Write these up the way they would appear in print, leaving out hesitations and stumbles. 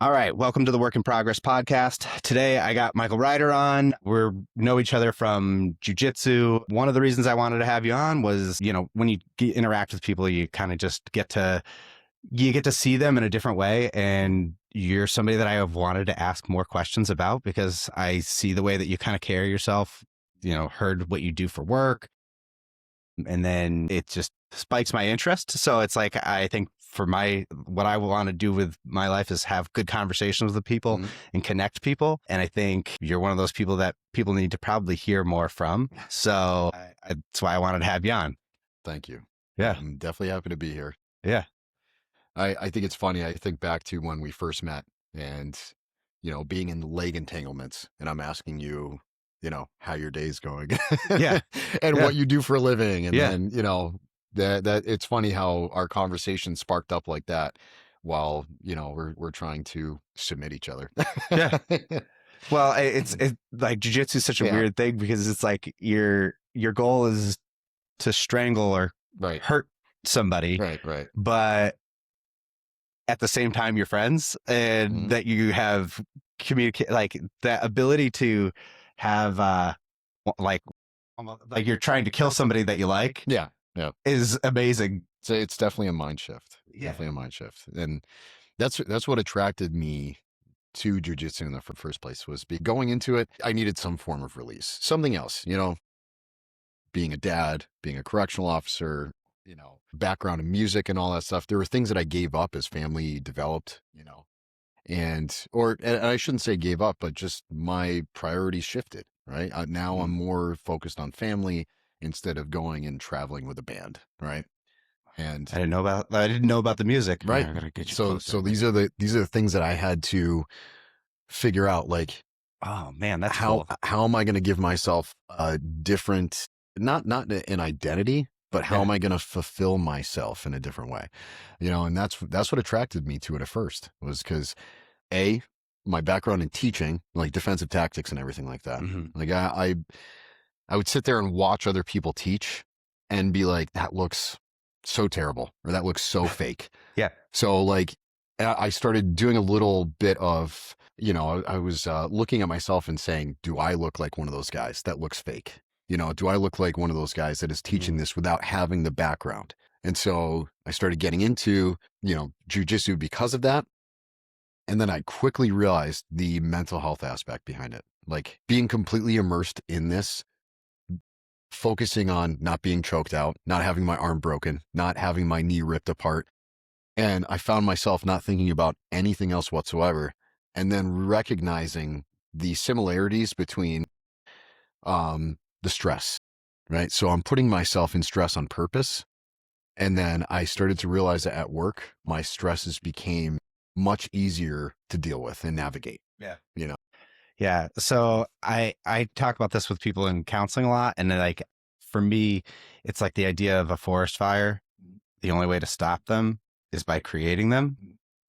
All right, welcome to the Work in Progress podcast. Today I got Michael Ryder on. We know each other from jiu-jitsu. One of the reasons I wanted to have you on was, when you interact with people, you kind of just get to see them in a different way, and you're somebody that I have wanted to ask more questions about because I see the way that you kind of carry yourself, heard what you do for work, and then it just spikes my interest. So it's like, I think for what I want to do with my life is have good conversations with people and connect people. And I think you're one of those people that people need to probably hear more from. So that's why I wanted to have you on. Thank you. Yeah. I'm definitely happy to be here. Yeah. I think it's funny. I think back to when we first met and, being in leg entanglements, and I'm asking you, how your day's going. Yeah. And Yeah. what you do for a living. And Yeah. then, that it's funny how our conversation sparked up like that while, we're trying to submit each other. Yeah. Well, it's like jiu-jitsu is such a weird thing because it's like your goal is to strangle or hurt somebody. Right. But at the same time, you're friends, and that you have communicate, like that ability to have, like you're trying to kill somebody that you like. Yeah. Is amazing. So it's definitely a mind shift. Yeah. Definitely a mind shift. And that's what attracted me to jiu-jitsu in the first place. Was going into it, I needed some form of release, something else, being a dad, being a correctional officer, background in music and all that stuff. There were things that I gave up as family developed, and I shouldn't say gave up, but just my priorities shifted, right? Now I'm more focused on family instead of going and traveling with a band, right? And I didn't know about the music. Right. I gotta get you so closer. these are the things that I had to figure out, like, oh man, that's how cool. How am I going to give myself a different, not an identity, but how am I going to fulfill myself in a different way? And that's what attracted me to it at first, was because my background in teaching, like defensive tactics and everything like that. Like I would sit there and watch other people teach and be like, that looks so terrible, or that looks so fake. Yeah. So like I started doing a little bit of, I was looking at myself and saying, do I look like one of those guys that looks fake? Do I look like one of those guys that is teaching this without having the background? And so I started getting into, jiu-jitsu because of that. And then I quickly realized the mental health aspect behind it, like being completely immersed in this, focusing on not being choked out, not having my arm broken, not having my knee ripped apart. And I found myself not thinking about anything else whatsoever. And then recognizing the similarities between the stress, right? So I'm putting myself in stress on purpose. And then I started to realize that at work, my stresses became much easier to deal with and navigate. Yeah. Yeah. So I talk about this with people in counseling a lot. And then, like, for me, it's like the idea of a forest fire. The only way to stop them is by creating them.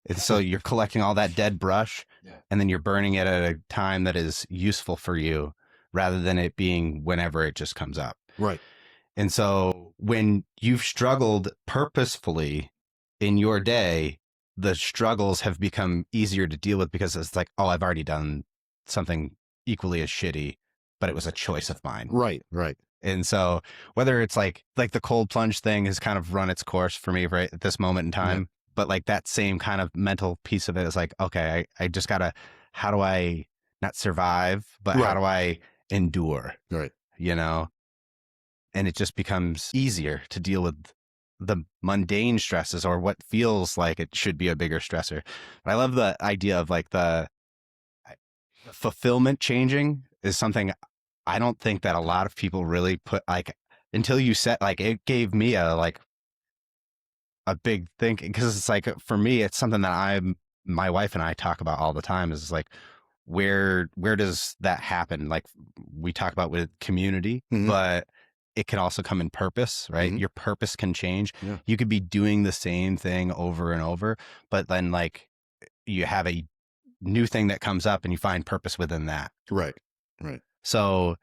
And so you're collecting all that dead brush, and then you're burning it at a time that is useful for you, rather than it being whenever it just comes up. Right. And so when you've struggled purposefully in your day, the struggles have become easier to deal with because it's like, oh, I've already done something equally as shitty, but it was a choice of mine. Right. And so whether it's like the cold plunge thing has kind of run its course for me right at this moment in time, but like that same kind of mental piece of it is like, okay, I just gotta, how do I not survive, but how do I endure? Right. And it just becomes easier to deal with the mundane stresses, or what feels like it should be a bigger stressor. But I love the idea of like the fulfillment changing is something I don't think that a lot of people really put, like, until you said, like, it gave me a big thing, because it's like, for me, it's something that my wife and I talk about all the time, is like, where does that happen? Like, we talk about with community, but it can also come in purpose, right? Your purpose can change. Yeah. You could be doing the same thing over and over, but then like you have a new thing that comes up and you find purpose within that. Right. So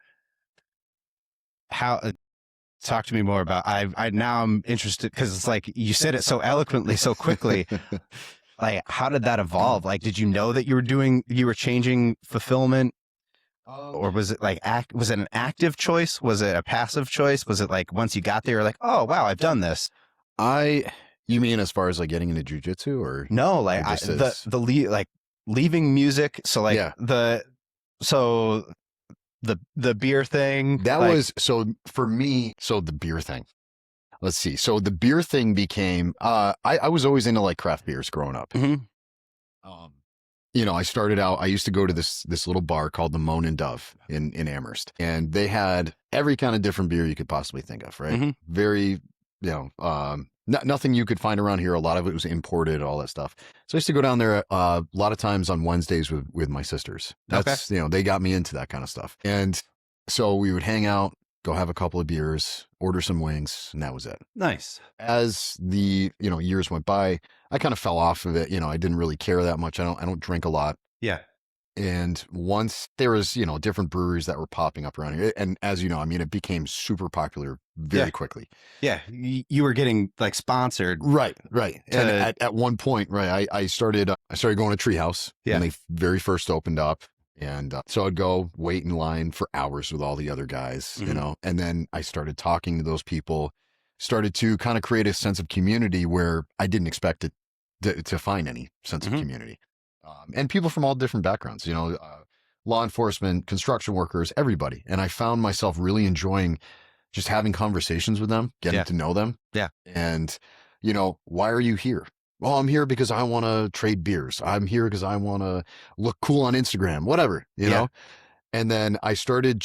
talk to me more about, now I'm interested, because it's like, you said it so eloquently, so quickly. Like, how did that evolve? Like, did you know that you were changing fulfillment, or was it like was it an active choice? Was it a passive choice? Was it like once you got there, you're like, oh wow, I've done this? You mean as far as like getting into jujitsu or? No, like or just as, like leaving music. So like yeah, so the beer thing. that like, was, so for me, so the beer thing. Let's see. So the beer thing became, I was always into like craft beers growing up. mhm. Um, you know, I started out, I used to go to this little bar called the Moan and Dove in Amherst, and they had every kind of different beer you could possibly think of, right? Mhm. Very, nothing you could find around here. A lot of it was imported, all that stuff. So I used to go down there a lot of times on Wednesdays with my sisters. That's, they got me into that kind of stuff. And so we would hang out, go have a couple of beers, order some wings, and that was it. Nice. As the, years went by, I kind of fell off of it. I didn't really care that much. I don't drink a lot. Yeah. And once there was, different breweries that were popping up around here. And as you know, I mean, it became super popular very quickly. Yeah. You were getting like sponsored. Right. And at one point, right, I started going to Treehouse when they very first opened up. And so I'd go wait in line for hours with all the other guys, and then I started talking to those people, started to kind of create a sense of community where I didn't expect it to find any sense of community. And people from all different backgrounds, law enforcement, construction workers, everybody. And I found myself really enjoying just having conversations with them, getting to know them. Yeah. And, why are you here? Well, I'm here because I want to trade beers. I'm here because I want to look cool on Instagram, whatever, you know? And then I started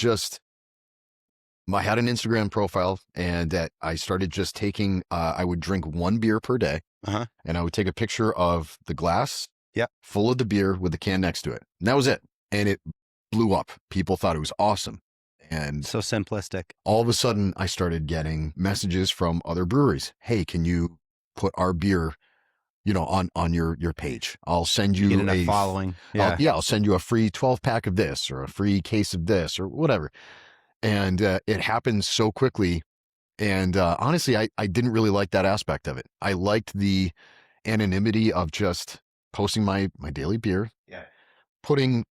I had an Instagram profile, and I started just taking, I would drink one beer per day, and I would take a picture of the glass full of the beer with the can next to it. And that was it. And it blew up. People thought it was awesome. And so simplistic. All of a sudden I started getting messages from other breweries. Hey, can you put our beer on your page? I'll send you a following. I'll send you a free 12-pack of this, or a free case of this, or whatever. And it happened so quickly. And honestly, I didn't really like that aspect of it. I liked the anonymity of just posting my daily beer, putting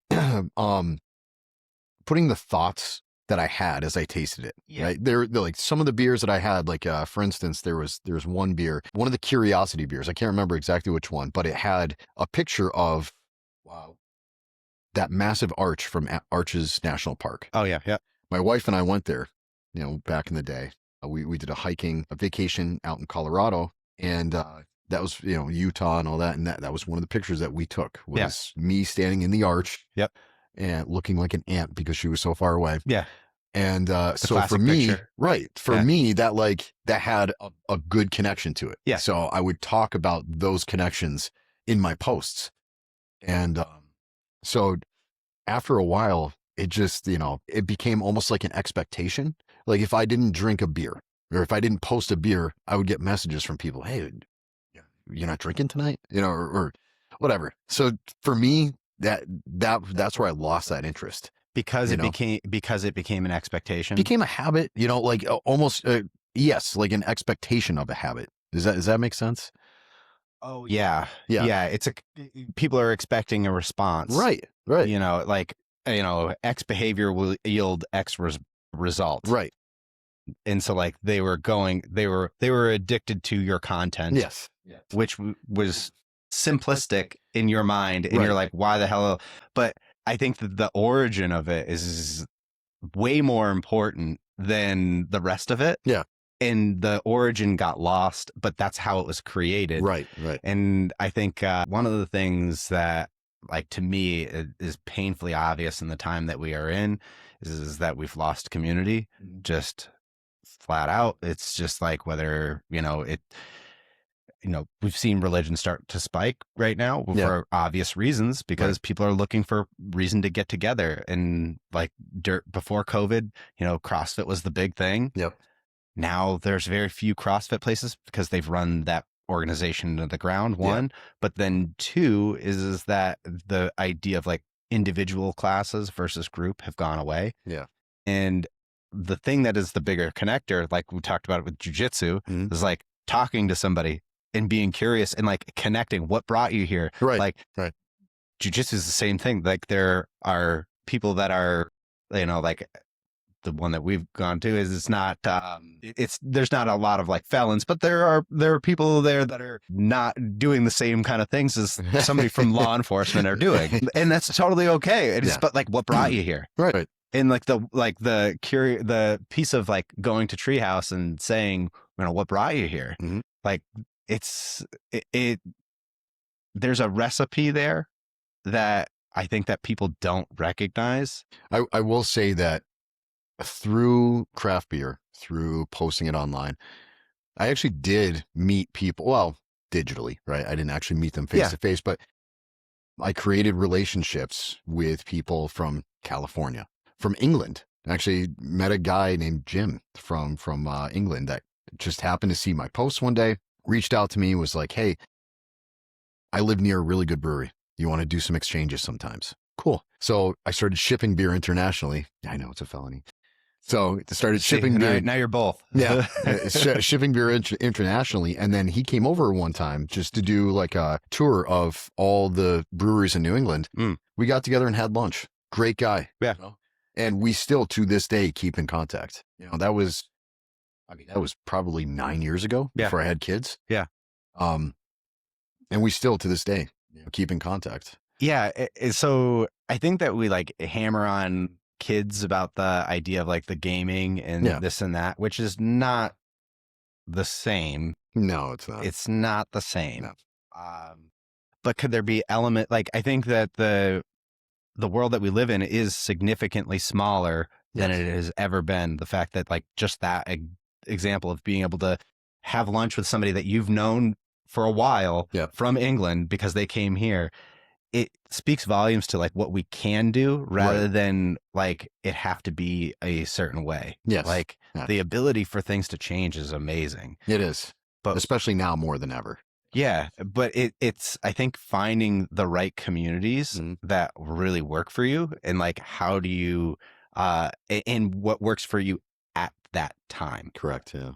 putting the thoughts that I had as I tasted it. Right? They're like some of the beers that I had, like for instance, there's one beer, one of the Curiosity beers. I can't remember exactly which one, but it had a picture of that massive arch from Arches National Park. Oh yeah. My wife and I went there, back in the day. We did a vacation out in Colorado, and that was, Utah and all that. And that was one of the pictures that we took, was me standing in the arch. And looking like an ant because she was so far away. Yeah. And so for me, picture. me, that had a good connection to it. Yeah. So I would talk about those connections in my posts. And so after a while, it just, it became almost like an expectation. Like if I didn't drink a beer, or if I didn't post a beer, I would get messages from people. Hey, you're not drinking tonight, or whatever. So for me, that's where I lost that interest, because it became an expectation, became a habit, like almost, like an expectation of a habit. Does that make sense? Oh yeah. It's people are expecting a response, right? X behavior will yield X result, right? And so like they were addicted to your content, which was simplistic in your mind, and you're like, why the hell? But I think that the origin of it is way more important than the rest of it. And the origin got lost, but that's how it was created. Right. And I think one of the things that, like, to me is painfully obvious in the time that we are in is that we've lost community, just flat out. It's just like, whether, we've seen religion start to spike right now for obvious reasons, because people are looking for reason to get together. And like before COVID, CrossFit was the big thing. Now there's very few CrossFit places because they've run that organization to the ground, one. But then two is that the idea of like individual classes versus group have gone away. And the thing that is the bigger connector, like we talked about it with jiu-jitsu, is like talking to somebody and being curious and like connecting. What brought you here? Right. Like Right. jujitsu is the same thing. Like there are people that are, like the one that we've gone to is it's not there's not a lot of like felons, but there are people there that are not doing the same kind of things as somebody from law enforcement are doing, and that's totally okay. It's but like what brought you here, Right. and like the piece of like going to Treehouse and saying, what brought you here, Mm-hmm. like it there's a recipe there that I think that people don't recognize. I will say that through craft beer, through posting it online, I actually did meet people, well, digitally, right? I didn't actually meet them face to face, but I created relationships with people from California, from England. Actually met a guy named Jim from England that just happened to see my post one day, reached out to me, was like, hey, I live near a really good brewery. You want to do some exchanges sometimes? Cool. So I started shipping beer internationally. I know it's a felony. So I started shipping beer. Now you're both. Yeah. Shipping beer internationally. And then he came over one time just to do like a tour of all the breweries in New England. We got together and had lunch. Great guy. Yeah. And we still to this day keep in contact. That was probably 9 years ago before I had kids. Yeah. And we still to this day keep in contact. Yeah. So I think that we like hammer on kids about the idea of like the gaming and this and that, which is not the same. No, it's not. It's not the same. No. But could there be element, like, I think that the world that we live in is significantly smaller than it has ever been. The fact that like just that example of being able to have lunch with somebody that you've known for a while from England because they came here, it speaks volumes to like what we can do rather than like it have to be a certain way. Yes. Like the ability for things to change is amazing. It is. But especially now more than ever. Yeah. But it's, I think finding the right communities that really work for you and like, how do you, and what works for you at that time. Correct. Yeah.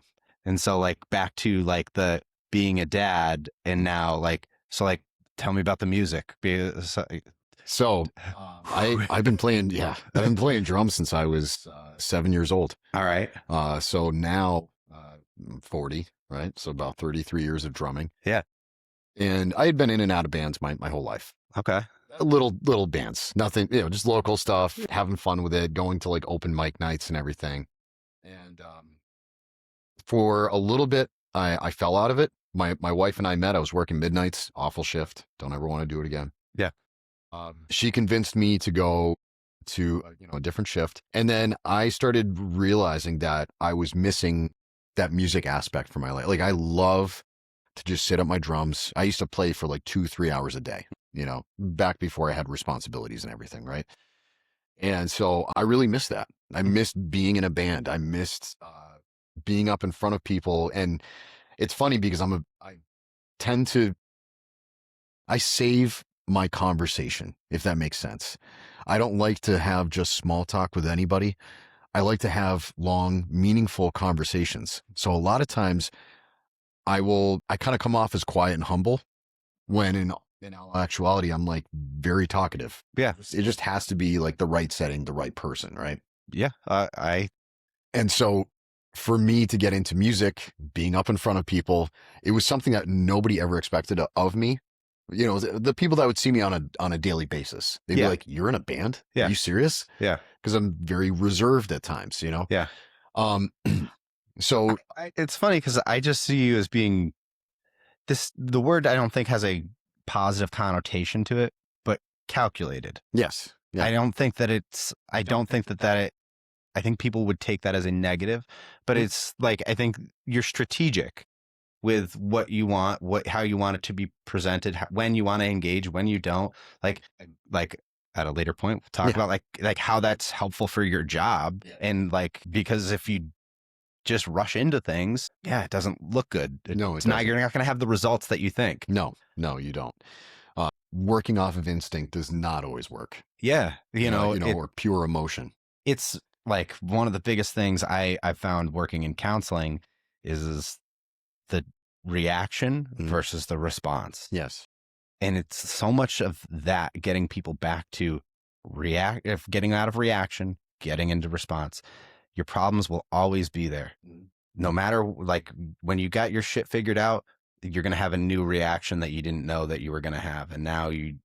And so like back to like the being a dad and now like, tell me about the music. So I've been playing, I've been playing drums since I was 7 years old. All right. So now I'm 40, right? So about 33 years of drumming. Yeah. And I had been in and out of bands my whole life. Okay. Little bands, nothing, just local stuff, having fun with it, going to like open mic nights and everything. And for a little bit, I fell out of it. My wife and I met. I was working midnights, awful shift. Don't ever want to do it again. Yeah. She convinced me to go to a different shift, and then I started realizing that I was missing that music aspect for my life. Like I love to just sit at my drums. I used to play for like 2-3 hours a day. Back before I had responsibilities and everything, right? And so I really missed that. I missed being in a band. I missed being up in front of people. And it's funny because I save my conversation, if that makes sense. I don't like to have just small talk with anybody. I like to have long, meaningful conversations. So a lot of times I kind of come off as quiet and humble when in all actuality, I'm like very talkative. Yeah. It just has to be like the right setting, the right person, right? Yeah. And so for me to get into music, being up in front of people, it was something that nobody ever expected of me. The people that would see me on a daily basis, they'd be like, "You're in a band? Yeah. Are you serious?" Yeah. Because I'm very reserved at times, Yeah. So it's funny because I just see you as being the word I don't think has a positive connotation to it, but calculated. Yes. Yeah. I don't think that I think people would take that as a negative, but it's like, I think you're strategic with what you want, how you want it to be presented, when you want to engage, when you don't, like at a later point, we'll talk about like how that's helpful for your job. And like, because if you just rush into things, it doesn't look good. No, it's not, you're not going to have the results that you think. No, you don't. Working off of instinct does not always work. Yeah. Or pure emotion. It's like one of the biggest things I've found working in counseling is the reaction versus the response. Yes. And it's so much of that getting people back to getting out of reaction, getting into response. Your problems will always be there. No matter, like, when you got your shit figured out, you're going to have a new reaction that you didn't know that you were going to have. And now you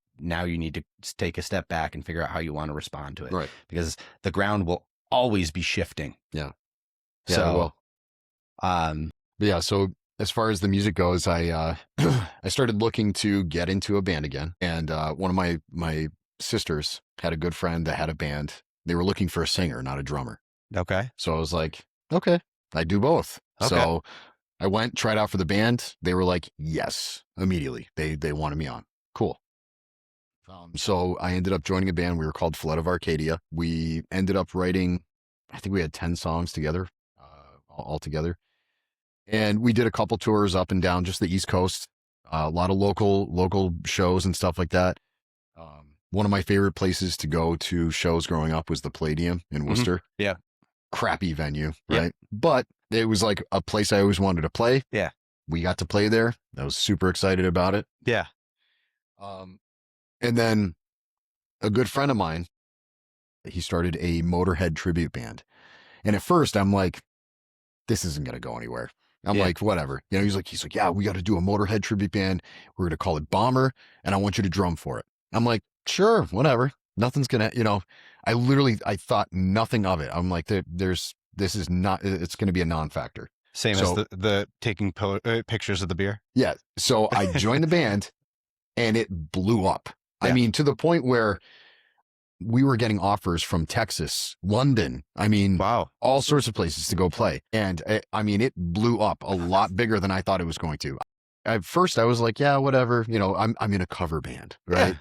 need to take a step back and figure out how you want to respond to it. Right. Because the ground will always be shifting. Yeah. So, yeah. So as far as the music goes, I started looking to get into a band again. And one of my sisters had a good friend that had a band. They were looking for a singer, not a drummer. okay. So I was like, okay, I do both. Okay. So I went, tried out for the band. They were like, yes, immediately. They wanted me on. Cool. So I ended up joining a band. We were called Flood of Arcadia. We ended up writing, I think we had 10 songs together, all together. And we did a couple tours up and down just the East Coast, a lot of local shows and stuff like that. One of my favorite places to go to shows growing up was the Palladium in Worcester. Yeah. Crappy venue, Yeah. right? But it was like a place I always wanted to play. Yeah. We got to play there. I was super excited about it. Yeah. And then a good friend of mine, he started a Motorhead tribute band. And at first I'm like, this isn't going to go anywhere. I'm like, whatever. You know, he's like, yeah, we got to do a Motorhead tribute band. We're going to call it Bomber. And I want you to drum for it. I'm like, sure, whatever. Nothing's going to, you know, I thought nothing of it. I'm like, it's going to be a non-factor. Same as the taking pictures of the beer. Yeah. So I joined the band and it blew up. Yeah. I mean, to the point where we were getting offers from Texas, London. I mean, wow, all sorts of places to go play. And it blew up a lot bigger than I thought it was going to. At first I was like, yeah, whatever, you know, I'm in a cover band. Right. Yeah.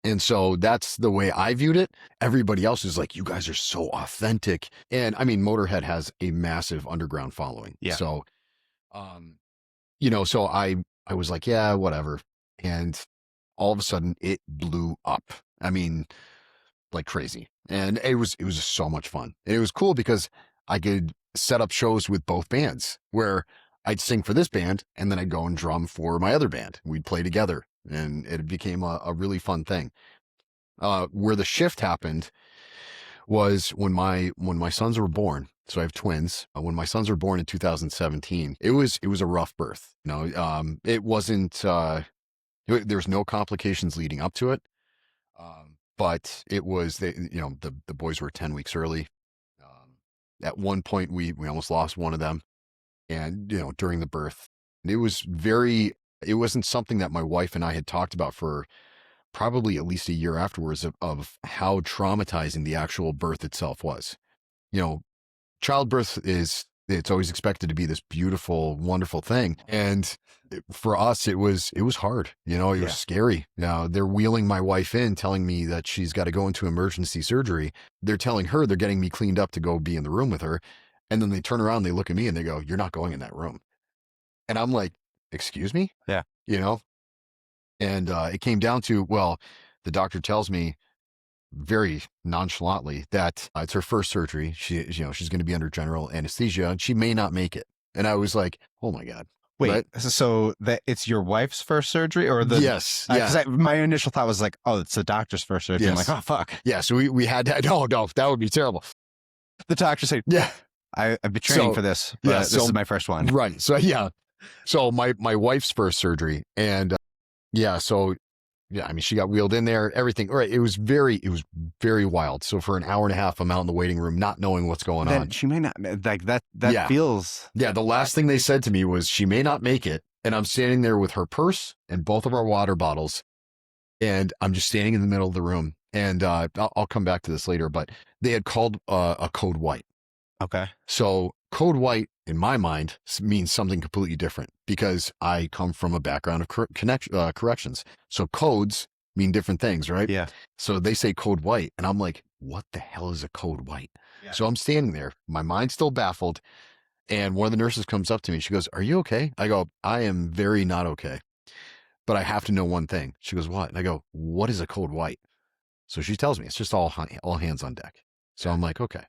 And so that's the way I viewed it. Everybody else is like, you guys are so authentic. And I mean, Motorhead has a massive underground following. Yeah. So, you know, so I was like, yeah, whatever. And all of a sudden it blew up. I mean, like crazy. And it was so much fun. And it was cool because I could set up shows with both bands where I'd sing for this band and then I'd go and drum for my other band. We'd play together and it became a really fun thing. Where the shift happened was when my sons were born. So I have twins. When my sons were born in 2017, it was a rough birth. You know, it wasn't, there's no complications leading up to it. But it was, the boys were 10 weeks early. At one point we almost lost one of them. And, you know, during the birth, it wasn't something that my wife and I had talked about for probably at least a year afterwards of how traumatizing the actual birth itself was. You know, childbirth it's always expected to be this beautiful, wonderful thing. And for us, it was hard. You know, it was scary. Now they're wheeling my wife in, telling me that she's got to go into emergency surgery. They're telling her they're getting me cleaned up to go be in the room with her. And then they turn around, they look at me and they go, you're not going in that room. And I'm like, excuse me? Yeah. You know? And it came down to, well, the doctor tells me very nonchalantly that it's her first surgery. She's going to be under general anesthesia and she may not make it. And I was like, oh my God. Wait, right? So that it's your wife's first surgery or the? Yes. Yeah. My initial thought was like, oh, it's the doctor's first surgery. Yes. I'm like, oh, fuck. Yeah. So we had to, no, that would be terrible. The doctor said, yeah, I've been training for this, but this is my first one. Right. So, yeah. So my wife's first surgery and I mean, she got wheeled in there, everything. Right. It was very wild. So for an hour and a half, I'm out in the waiting room, not knowing what's going on. She may not like that. That feels. Yeah. The last thing they said to me was she may not make it. And I'm standing there with her purse and both of our water bottles. And I'm just standing in the middle of the room. And I'll come back to this later, but they had called a code white. Okay. So code white in my mind means something completely different because I come from a background of corrections. So codes mean different things, right? Yeah. So they say code white and I'm like, what the hell is a code white? Yeah. So I'm standing there, my mind's still baffled. And one of the nurses comes up to me. She goes, are you okay? I go, I am very not okay, but I have to know one thing. She goes, what? And I go, what is a code white? So she tells me it's just all hands on deck. So I'm like, okay.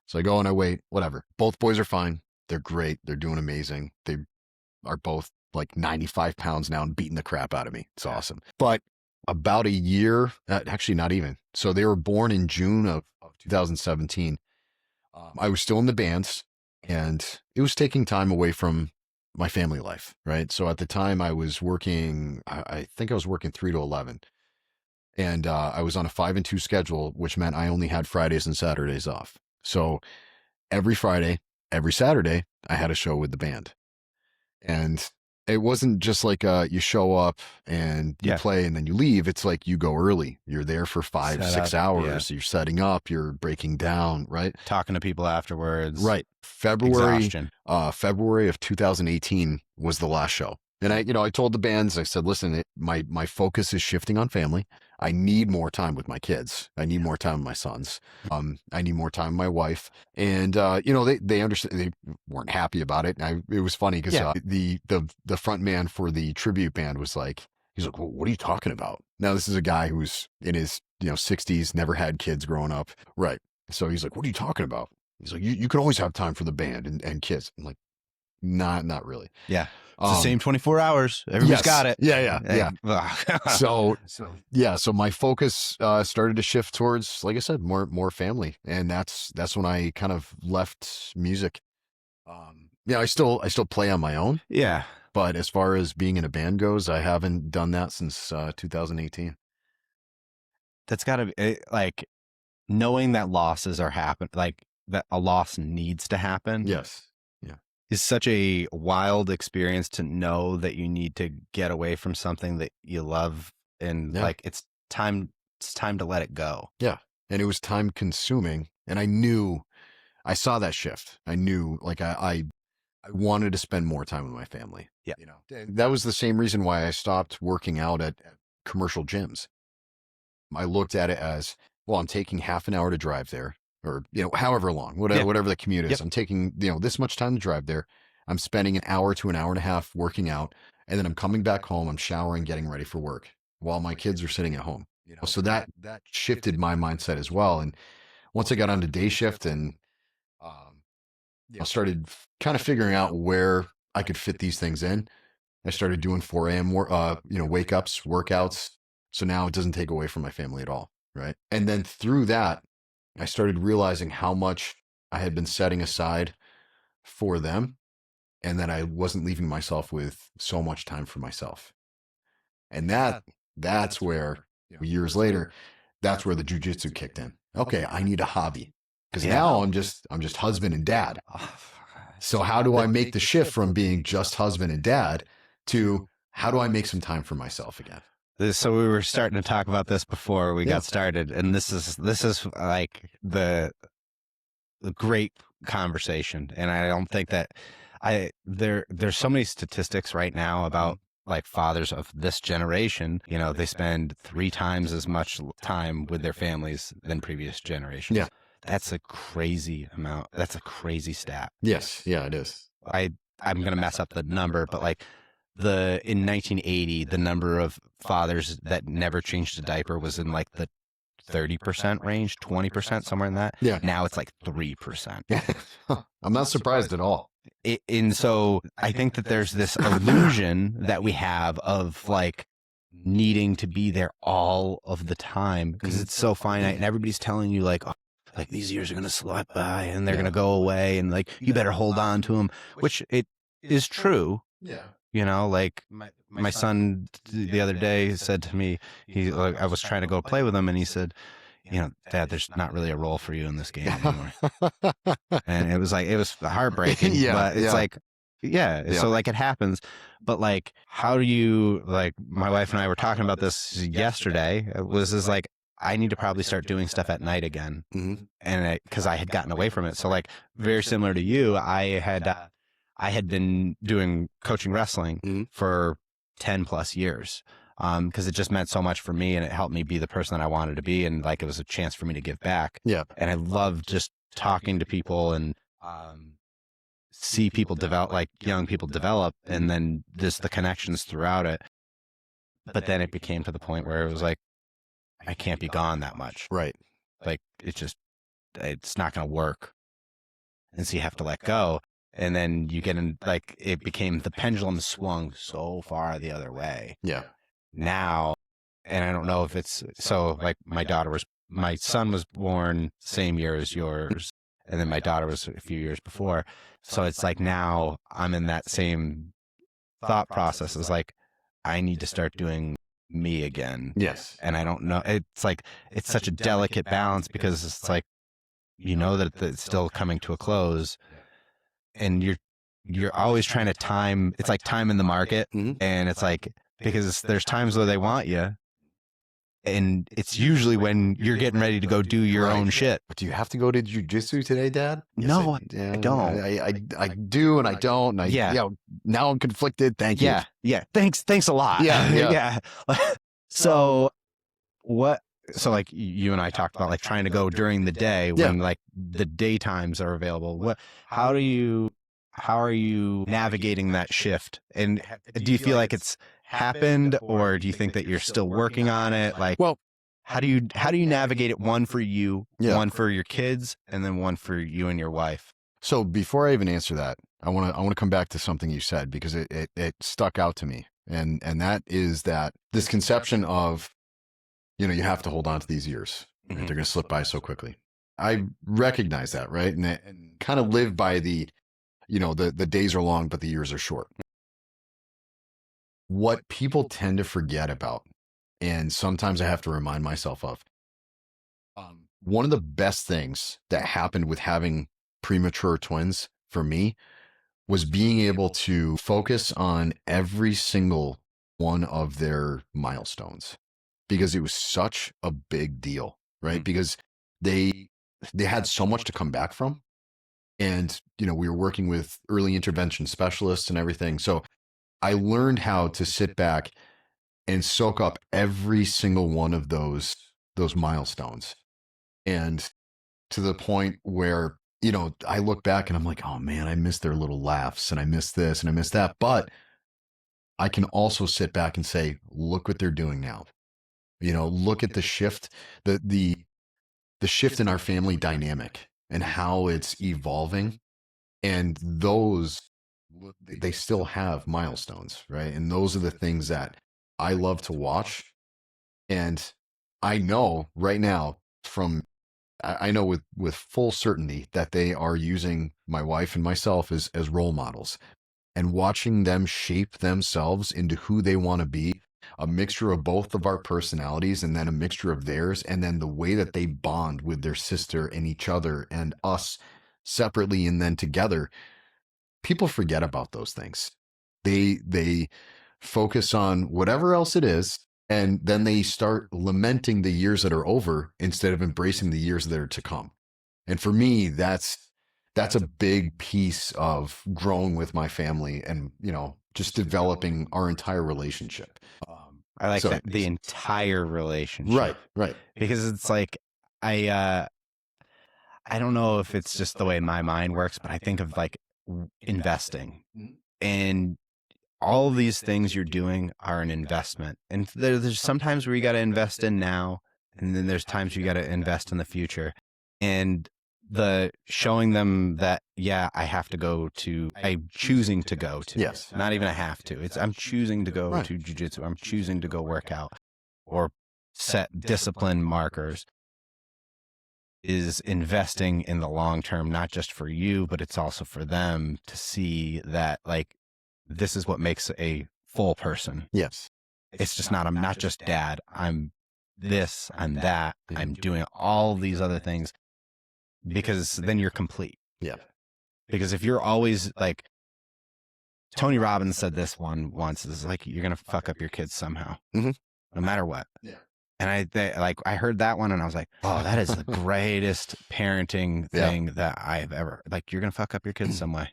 So I go and I wait, whatever. Both boys are fine. They're great. They're doing amazing. are both like 95 pounds now and beating the crap out of me. It's awesome. But about a year, actually not even. So they were born in June of 2017. I was still in the bands, and it was taking time away from my family life, right? So at the time I was working, I think I was working 3 to 11. And I was on a 5 and 2 schedule, which meant I only had Fridays and Saturdays off. So every Friday, every Saturday, I had a show with the band. And it wasn't just like you show up and you play and then you leave. It's like you go early. You're there for 5, 6 hours. You're setting up, you're breaking down, right? Talking to people afterwards. Right. February of 2018 was the last show. And I told the bands, I said, listen, my focus is shifting on family. I need more time with my kids. I need more time with my sons. I need more time with my wife. And, they understood, they weren't happy about it. And it was funny because the front man for the tribute band was like, he's like, well, what are you talking about? Now, this is a guy who's in his, 60s, never had kids growing up. Right. So he's like, what are you talking about? He's like, you can always have time for the band and kids. I'm like, not really. Yeah. It's the same 24 hours. Everybody's got it. Yeah. So my focus started to shift towards, like I said, more family. And that's when I kind of left music. I still play on my own. Yeah. But as far as being in a band goes, I haven't done that since 2018. That's got to be like knowing that losses are happening, like that a loss needs to happen. Yes. Is such a wild experience to know that you need to get away from something that you love and like it's time to let it go. Yeah. And it was time consuming. And I saw that shift. I knew like I wanted to spend more time with my family. Yeah. That was the same reason why I stopped working out at commercial gyms. I looked at it as, well, I'm taking half an hour to drive there. Or, however long, whatever the commute is. I'm taking, this much time to drive there. I'm spending an hour to an hour and a half working out. And then I'm coming back home. I'm showering, getting ready for work while my kids are sitting at home. So that shifted my mindset as well. And once I got onto day shift and I started kind of figuring out where I could fit these things in, I started doing 4 a.m. Wake ups, workouts. So now it doesn't take away from my family at all. Right. And then through that, I started realizing how much I had been setting aside for them and that I wasn't leaving myself with so much time for myself. And that's where years later, that's where the jiu-jitsu kicked in. Okay, I need a hobby because now I'm just husband and dad. So how do I make the shift from being just husband and dad to how do I make some time for myself again? So we were starting to talk about this before we got started, and this is like the great conversation. And I don't think that there's so many statistics right now about like fathers of this generation. They spend 3 times as much time with their families than previous generations. Yeah, that's a crazy amount. That's a crazy stat. Yes, yeah, it is. I'm gonna mess up the number, but like. In 1980, the number of fathers that never changed a diaper was in like the 30% range, 20%, somewhere in that. Yeah. Now it's like 3%. I'm not surprised at all. And so I think that there's this illusion that we have of like needing to be there all of the time because it's so finite and everybody's telling you like, oh, like these years are going to slip by and they're going to go away and like you better hold on to them, which it is true. Yeah. Like my son the other day said to me, I was trying to go play with him and he said, Dad, there's not really a role for you in this game anymore. And it was heartbreaking, but it's like, so like it happens, but like, how do you, like my wife and I were talking about this yesterday, like, I need to probably start doing stuff at night again. Mm-hmm. And because I had gotten away from it. So like very similar to you, I had been doing coaching wrestling for 10 plus years because it just meant so much for me and it helped me be the person that I wanted to be. And like, it was a chance for me to give back. Yeah. And I love just talking to people and see people develop, like young people develop, and then just the connections throughout it. But then it became to the point where it was like, I can't be gone that much. Right. Like it's not going to work. And so you have to let go. And then you get in, like, it became, the pendulum swung so far the other way. Yeah. Now, and I don't know if it's, so like my son was born same year as yours. And then my daughter was a few years before. So it's like now I'm in that same thought process. Is like, I need to start doing me again. Yes. And I don't know. It's like, it's such a delicate balance, because it's like, you know that it's still coming to a close, and you're always trying to time. It's like time in the market. And it's like, because there's times where they want you, and it's usually when you're getting ready to go do your own shit. But do you have to go to jiu-jitsu today, Dad? No, I don't. I do, and I don't. And now I'm conflicted. Thank you. Yeah. Thanks a lot. Yeah. So like you and I talked about, like, trying to go during the day when like the daytimes are available. How are you navigating that shift? And do you feel like it's happened, or do you think that you're still working on it? Like, Well, how do you navigate it? One for you, one for your kids, and then one for you and your wife. So before I even answer that, I want to come back to something you said, because it stuck out to me, and that is that this conception of, you know, you have to hold on to these years. Right? They're going to slip by so quickly. I recognize that, right? And kind of live by the, you know, the days are long, but the years are short. What people tend to forget about, and sometimes I have to remind myself of, one of the best things that happened with having premature twins for me was being able to focus on every single one of their milestones, because it was such a big deal, right? Because they had so much to come back from. And, you know, we were working with early intervention specialists and everything. So I learned how to sit back and soak up every single one of those milestones. And to the point where, you know, I look back and I'm like, oh man, I miss their little laughs, and I miss this and I miss that. But I can also sit back and say, look what they're doing now. You know, look at the shift, the shift in our family dynamic and how it's evolving. And those, they still have milestones, right? And those are the things that I love to watch. And I know right now I know with full certainty that they are using my wife and myself as role models, and watching them shape themselves into who they want to be, a mixture of both of our personalities, and then a mixture of theirs, and then the way that they bond with their sister and each other and us separately and then together. People forget about those things. They focus on whatever else it is, and then they start lamenting the years that are over instead of embracing the years that are to come. And for me, that's a big piece of growing with my family, and, you know, just developing our entire relationship. I like that, the entire relationship. Right. Because it's like, I don't know if it's just the way my mind works, but I think of like investing, and all of these things you're doing are an investment. And there's sometimes where you got to invest in now, and then there's times you got to invest in the future. And the showing them that, I'm choosing to go to. Yes. Not even I have to. I'm choosing to go to jiu-jitsu. I'm choosing to go work out or set discipline markers. Is investing in the long term, not just for you, but it's also for them to see that, like, this is what makes a full person. Yes. It's just not, I'm not just dad. I'm this, I'm that. I'm doing all these other things, because then you're complete. Yeah. Because if you're always like, Tony Robbins said this once, is like, you're going to fuck up your kids somehow, no matter what. Yeah. And I heard that one and I was like, oh, that is the greatest parenting thing that I've ever, like, you're going to fuck up your kids some way.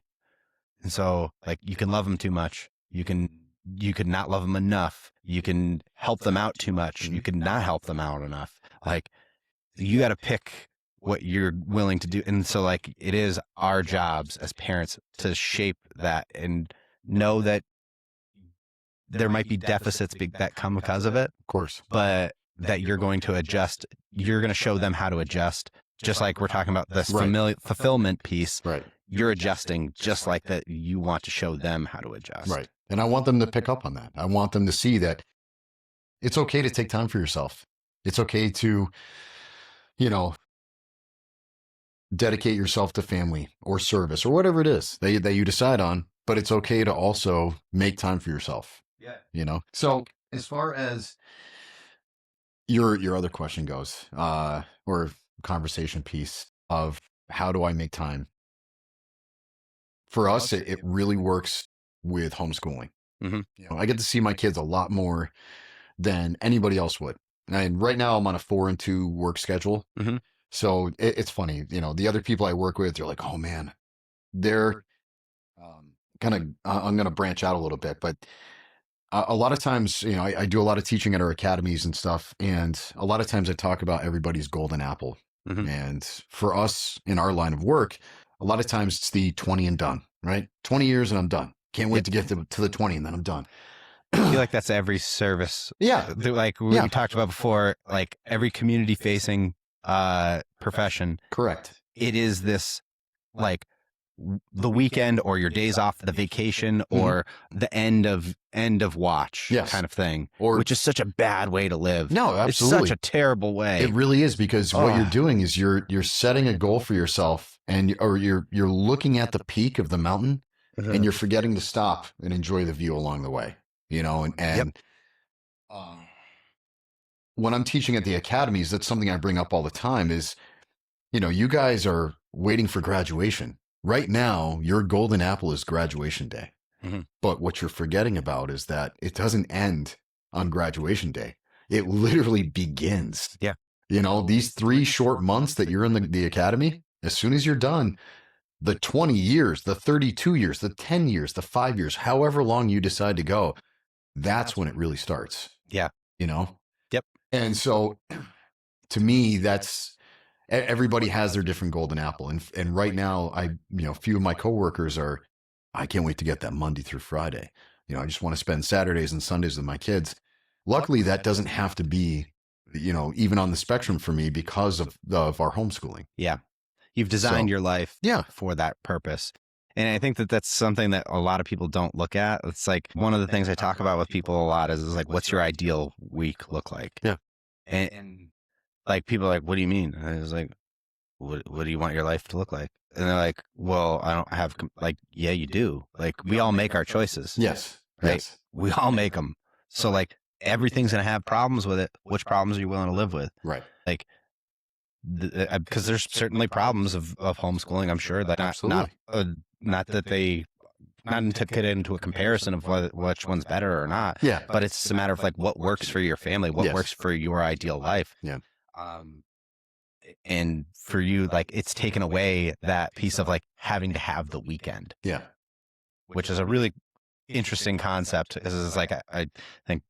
And so, like, you can love them too much. You can not love them enough. You can help them out too much. You can not help them out enough. Like, you got to pick what you're willing to do. And so, like, it is our jobs as parents to shape that and know that there might be deficits that come because of it. Of course. But that you're going to adjust. You're going to show them how to adjust. Just like we're talking about this fulfillment piece. Right. you're adjusting just like that. You want to show them how to adjust. Right. And I want them to pick up on that. I want them to see that it's okay to take time for yourself. It's okay to, you know, dedicate yourself to family or service or whatever it is that you decide on, but it's okay to also make time for yourself. Yeah. You know? So as far as your other question goes, or conversation piece of how do I make time? For us, it really works with homeschooling. Mhm. You know, I get to see my kids a lot more than anybody else would. And right now I'm on a 4 and 2 work schedule. Mhm. So it's funny, you know, the other people I work with, they're like, oh man, they're kind of, I'm going to branch out a little bit, but a lot of times, you know, I do a lot of teaching at our academies and stuff. And a lot of times I talk about everybody's golden apple. Mhm. And for us in our line of work, a lot of times it's the 20 and done, right? 20 years and I'm done. Can't wait to get to the 20 and then I'm done. I feel like that's every service. Yeah. Like we talked about before, like every community facing profession. Correct. It is this like the weekend or your days off, the vacation or the end of watch Yes. kind of thing, Or which is such a bad way to live. no, absolutely. It's such a terrible way. It really is, because what you're doing is you're setting a goal for yourself, and you're looking at the peak of the mountain and you're forgetting to stop and enjoy the view along the way, you know, and when I'm teaching at the academies, that's something I bring up all the time is, you know, you guys are waiting for graduation. Right now, your golden apple is graduation day. Mhm. But what you're forgetting about is that it doesn't end on graduation day. It literally begins. Yeah. You know, these 3 short months that you're in the academy, as soon as you're done, the 20 years, the 32 years, the 10 years, the 5 years, however long you decide to go, that's when it really starts. Yeah. You know? Yep. And so to me, that's, everybody has their different golden apple. And right now, a few of my coworkers are, I can't wait to get that Monday through Friday. You know, I just want to spend Saturdays and Sundays with my kids. Luckily, that doesn't have to be, you know, even on the spectrum for me because of our homeschooling. Yeah. You've designed your life for that purpose. And I think that that's something that a lot of people don't look at. It's like one of the things I talk about with people a lot is like, what's your ideal week look like? Yeah. And like people are like, what do you mean? And I was like, what do you want your life to look like? And they're like, well, I don't have, like, yeah, you do. Like, we all make our choices. Yes. Right? Yes. We all make them. So like everything's going to have problems with it. Which problems are you willing to live with? Right. Like, because there's certainly problems of homeschooling, I'm sure, that not that they, not to get into a comparison of which one's better or not. Yeah. But it's a matter of like what works for your family, what works for your ideal life. Yeah. And for you, like it's taken away that piece of like having to have the weekend. Yeah. Which is a really interesting concept. This is like, I think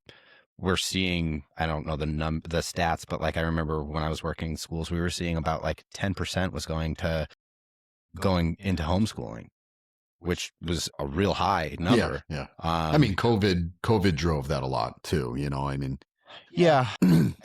we're seeing, I don't know the stats, but like I remember when I was working in schools, we were seeing about like 10% was going into homeschooling, which was a real high number. Yeah. I mean, COVID drove that a lot too, you know, I mean. Yeah.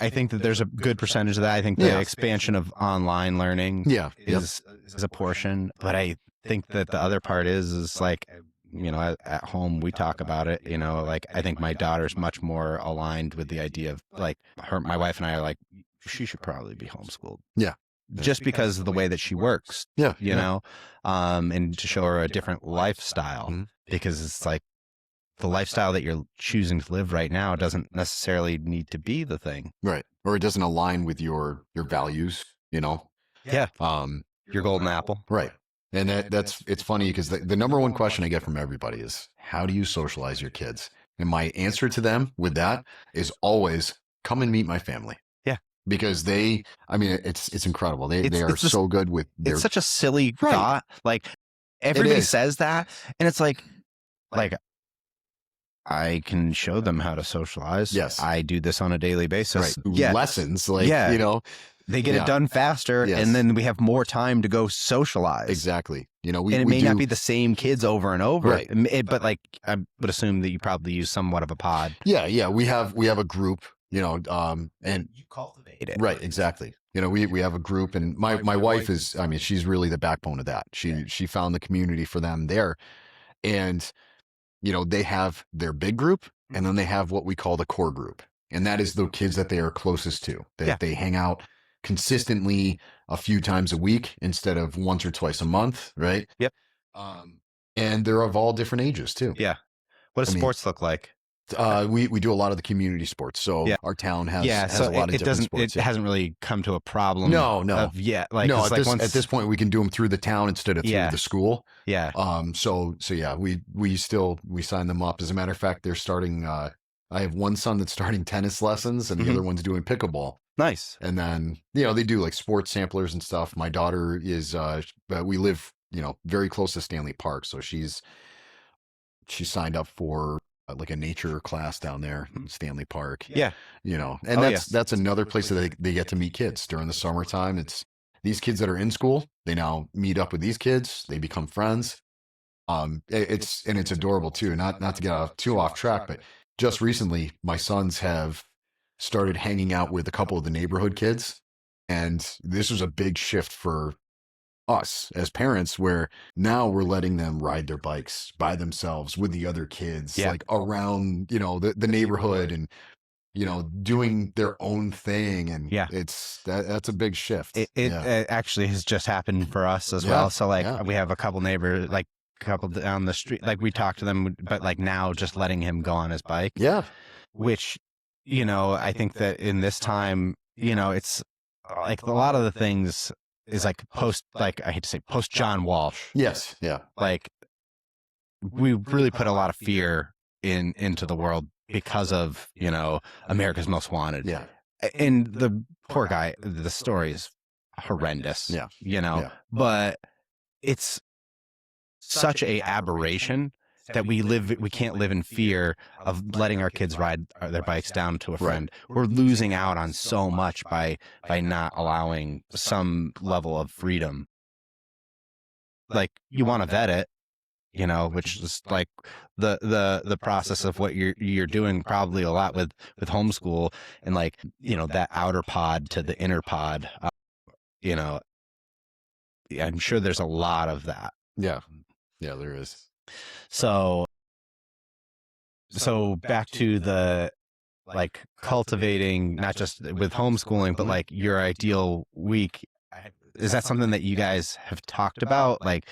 I think that there's a good percentage of that. I think the expansion of online learning is a portion, but I think that the other part is like, you know, at home we talk about it, you know, like I think my daughter's much more aligned with the idea of like my wife and I are like, she should probably be homeschooled. Yeah. Just because of the way that she works. Yeah. You know, and to show her a different lifestyle, because it's like the lifestyle that you're choosing to live right now doesn't necessarily need to be the thing. Right. Or it doesn't align with your values, you know? Yeah. Your golden apple. Right. And it's funny because the number one question I get from everybody is, how do you socialize your kids? And my answer to them with that is always come and meet my family. Yeah. Because it's incredible. They are so good with their... It's such a silly thought. Like everybody says that. And it's like I can show them how to socialize. Yes. I do this on a daily basis. Right. Yeah. Lessons, like, you know. They get it done faster, and then we have more time to go socialize. Exactly. You know, and it may not be the same kids over and over, right. But like I would assume that you probably use somewhat of a pod. Yeah. We have a group, And you cultivate it. right, exactly. We have a group, and my wife is, I mean, she's really the backbone of that. She found the community for them there. And, they have their big group, and then they have what we call the core group. And that is the kids that they are closest to, that Yeah. they hang out consistently a few times a week instead of once or twice a month. Right. Yep. Um, and they're of all different ages too. Yeah. What does I mean, sports look like? we do a lot of the community sports. So Yeah. our town Yeah. has So a lot of it different doesn't, sports. it hasn't really come to a problem No, no. of yet. Like, No, 'cause, at like, this point we can do them through the town instead of through Yeah. the school. Yeah. So yeah, we sign them up. As a matter of fact, they're starting. I have one son that's starting tennis lessons, and the Mhm. other one's doing pickleball. Nice. And then they do like sports samplers and stuff. My daughter is. We live very close to Stanley Park, so she signed up for like a nature class down there in Stanley Park. Yeah. And Oh, that's another place that they get to meet kids during the summertime. It's these kids that are in school, they now meet up with these kids, they become friends. It's adorable too. Not to get too off track, but just recently my sons have started hanging out with a couple of the neighborhood kids, and this was a big shift for us as parents, where now we're letting them ride their bikes by themselves with the other kids, Yeah. like around the neighborhood, and doing their own thing. And Yeah. that's a big shift. It actually has just happened for us as Yeah, well. So like yeah. we have a couple neighbors, like a couple down the street, like we talk to them, but like now just letting him go on his bike, Yeah. which, I think that in this time, it's like a lot of the things is like I hate to say post John Walsh. Yes. Yeah. Like we really put a lot of fear into the world because of, America's Most Wanted. Yeah. And the poor guy, the story is horrendous. Yeah. Yeah. But it's such a aberration that we can't live in fear of letting our kids ride their bikes down to a friend. Right. We're losing out on so much by not allowing some level of freedom. Like you want to vet it, which is like the process of what you're doing probably a lot with homeschool, and like, that outer pod to the inner pod, I'm sure there's a lot of that. Yeah. Yeah, there is. So back to the like cultivating, not just with homeschooling, but like your ideal week. Is that something that you guys have talked about? Like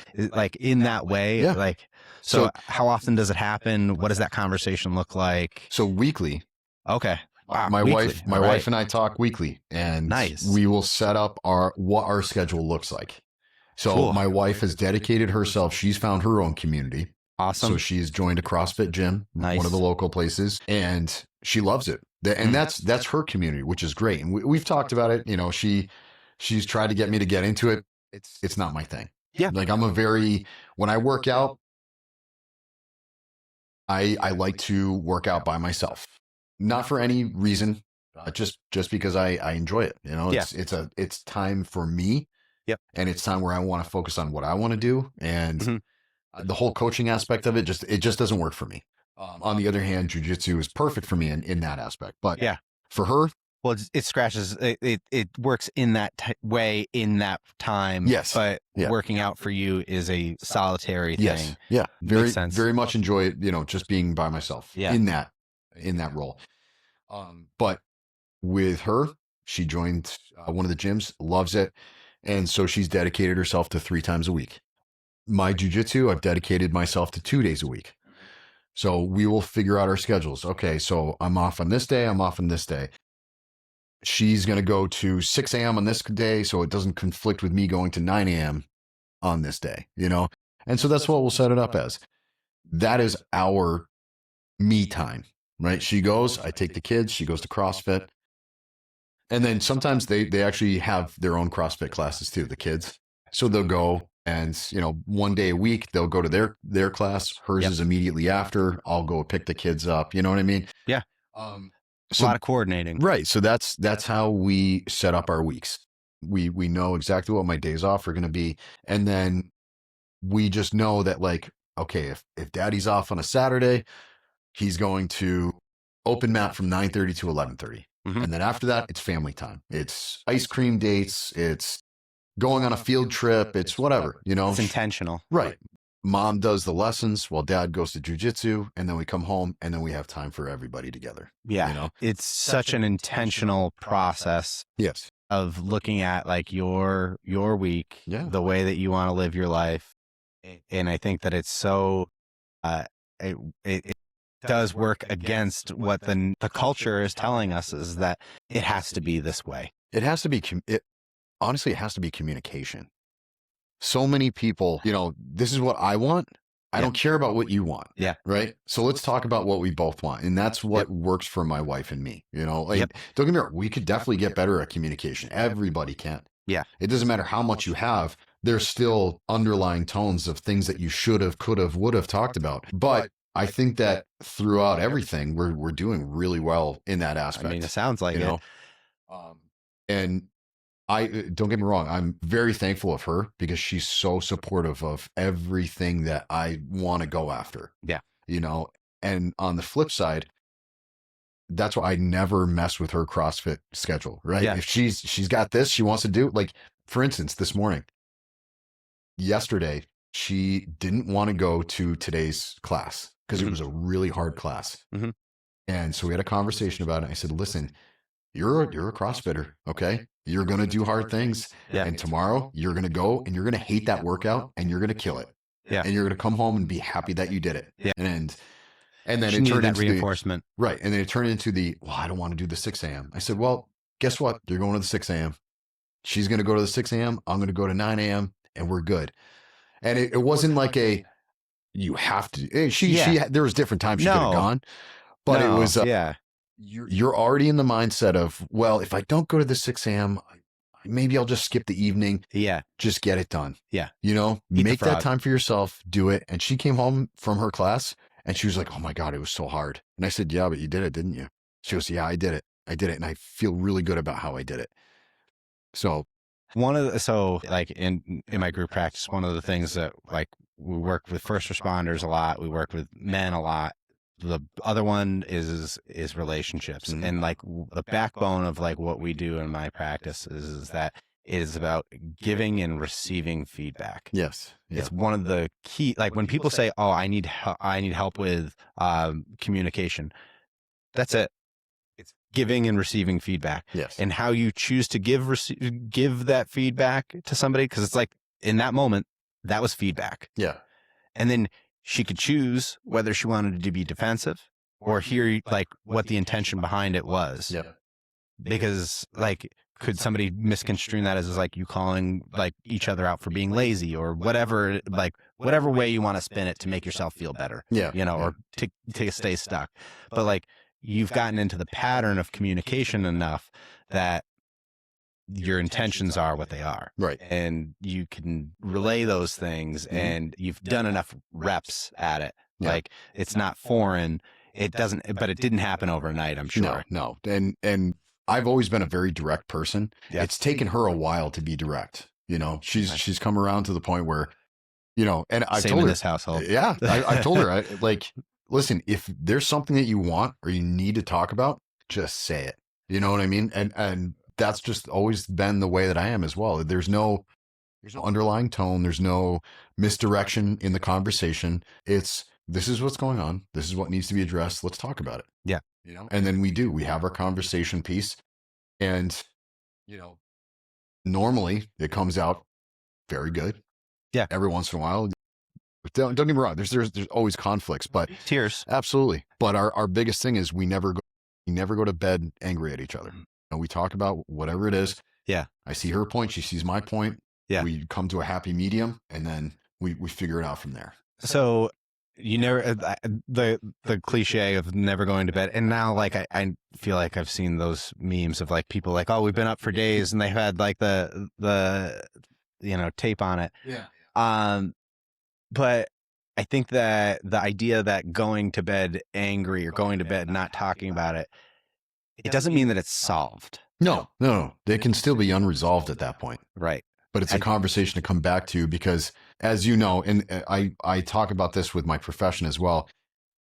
in that way? Yeah. Like, so how often does it happen? What does that conversation look like? So weekly. Okay. Wow. My weekly. wife and I talk weekly, and nice. We will set up what our schedule looks like. So cool. My wife has dedicated herself. She's found her own community. Awesome. So she's joined a CrossFit gym, nice. One of the local places, and she loves it. And that's her community, which is great. And we've talked about it. She's tried to get me to get into it. It's not my thing. Yeah. Like when I work out, I like to work out by myself, not for any reason, just because I enjoy it. It's time for me. Yep. And it's time where I want to focus on what I want to do. And the whole coaching aspect of it just doesn't work for me. On the other hand, jiu-jitsu is perfect for me in that aspect. But yeah, for her, well, it scratches. It works in that way in that time. Yes. But working out for you is a solitary thing. Yes. Yeah. Makes sense. Very much enjoy it. Just being by myself. Yeah. In that role. But with her, she joined one of the gyms, loves it, and so she's dedicated herself to 3 times a week. My jiu-jitsu, I've dedicated myself to 2 days a week. So we will figure out our schedules. Okay, so I'm off on this day, I'm off on this day. She's going to go to 6 a.m. on this day, so it doesn't conflict with me going to 9 a.m. on this day, And so that's what we'll set it up as. That is our me time, right? She goes, I take the kids, she goes to CrossFit. And then sometimes they actually have their own CrossFit classes too, the kids. So they'll go and, one day a week, they'll go to their class. Hers is immediately after. I'll go pick the kids up. You know what I mean? Yeah. So, a lot of coordinating. Right. So that's how we set up our weeks. We know exactly what my days off are going to be. And then we just know that, like, okay, if daddy's off on a Saturday, he's going to open mat from 9:30 to 11:30. Mhm. And then after that, it's family time. It's ice cream dates. It's going on a field trip. It's whatever, you know? It's intentional. Right. Mom does the lessons while dad goes to jujitsu, and then we come home and then we have time for everybody together. Yeah. You know? It's such an intentional process Yes. of looking at like your week, Yeah. the way that you want to live your life. And I think that it's so uh it does work against what the culture is telling us, is that it has to be this way. It has to be, honestly, it has to be communication. So many people, you know, this is what I want. I Yeah. don't care about what you want. Yeah. Right. So let's talk about what we both want. And that's what works for my wife and me. You know, like, don't get me wrong, we could definitely get better at communication. Everybody can. Yeah. It doesn't matter how much you have, there's still underlying tones of things that you should have, could have, would have talked about. But I think that throughout everything, we're doing really well in that aspect. I mean, it sounds like you know, and I don't get me wrong, I'm very thankful of her because she's so supportive of everything that I want to go after. Yeah. You know, and on the flip side, that's why I never mess with her CrossFit schedule, right? Yeah. If she's got this, she wants to do, like, for instance, this morning, yesterday, she didn't want to go to today's class because it was a really hard class. Mhm. And so we had a conversation about it. I said, listen, you're a CrossFitter, okay? You're going to do hard things. Yeah. And tomorrow you're going to go and you're going to hate that workout and you're going to kill it. Yeah. And you're going to come home and be happy that you did it. Yeah. And then She it needed turned that into reinforcement. right. And then it turned into well, I don't want to do the 6 a.m. I said, well, guess what? You're going to the 6 a.m. She's going to go to the 6 a.m. I'm going to go to 9 a.m. and we're good. And it wasn't like you have to, she there was different times she could have gone, but it was, you're already in the mindset of, well, if I don't go to the 6 a.m., maybe I'll just skip the evening. Yeah. Just get it done. Yeah. You know, Eat the make that frog. time for yourself, do it. And she came home from her class and she was like, oh my God, it was so hard. And I said, yeah, but you did it, didn't you? She goes, yeah, I did it. I did it. And I feel really good about how I did it. So like in my group practice, one of the things that, like, we work with first responders a lot, we work with men a lot. The other one is relationships. Mhm. And like the backbone of like what we do in my practice is that it is about giving and receiving feedback. yes. Yeah. It's one of the key, like when people say, oh, I need help with communication. That's it. It's giving and receiving feedback. Yes. And how you choose to give that feedback to somebody, because it's like in that moment, that was feedback. Yeah. And then she could choose whether she wanted to be defensive or hear like what the intention behind it was. Yeah. Because like, could somebody misconstrue that as like you calling like each other out for being lazy or whatever, like whatever way you want to spin it to make yourself feel better, Yeah. you know, or to stay stuck. But like, you've gotten into the pattern of communication enough that your intentions are what they are. Right. And you can relay those things, and you've done enough reps at it. Yeah. Like, it's not foreign. It didn't happen overnight, I'm sure. No. And I've always been a very direct person. Yeah. It's taken her a while to be direct. You know, she's come around to the point where, you know, and I Same told in her, this household. yeah, I told her, like, listen, if there's something that you want or you need to talk about, just say it. You know what I mean? And that's just always been the way that I am as well. There's no underlying tone. There's no misdirection in the conversation. It's, this is what's going on. This is what needs to be addressed. Let's talk about it. Yeah. You know, and then we have our conversation piece, and, you know, normally it comes out very good. Yeah. Every once in a while, don't get me wrong. There's always conflicts, but Tears. absolutely. But our biggest thing is we never go to bed angry at each other. We talk about whatever it is. Yeah. I see her point. She sees my point. Yeah. We come to a happy medium, and then we figure it out from there. So you never, the cliche of never going to bed. And now, like, I feel like I've seen those memes of like people like, oh, we've been up for days, and they've had like the you know, tape on it. Yeah. But I think that the idea that going to bed angry or going to bed not talking about it, it doesn't mean that it's solved. No. They can still be unresolved at that point. Right. But it's a conversation to come back to, because, as you know, and I talk about this with my profession as well,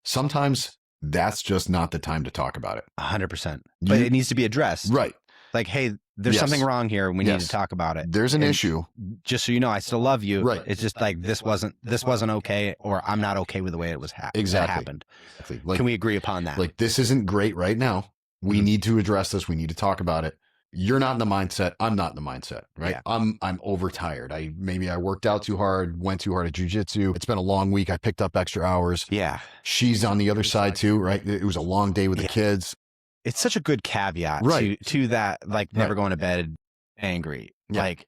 sometimes that's just not the time to talk about it. 100%. But it needs to be addressed. Right. Like, hey, there's something wrong here. And we need to talk about it. There's an issue. Just so you know, I still love you. Right. It's just like, this wasn't okay, or I'm not okay with the way it was happened. Exactly. Like, can we agree upon that? Like, this isn't great right now. We need to address this. We need to talk about it. You're not in the mindset. I'm not in the mindset, right? Yeah. I'm overtired. Maybe I worked out too hard, went too hard at jiu-jitsu. It's been a long week. I picked up extra hours. Yeah. She's on the other side too, right? It was a long day with the kids. It's such a good caveat to that, like never going to bed angry. Yeah. Like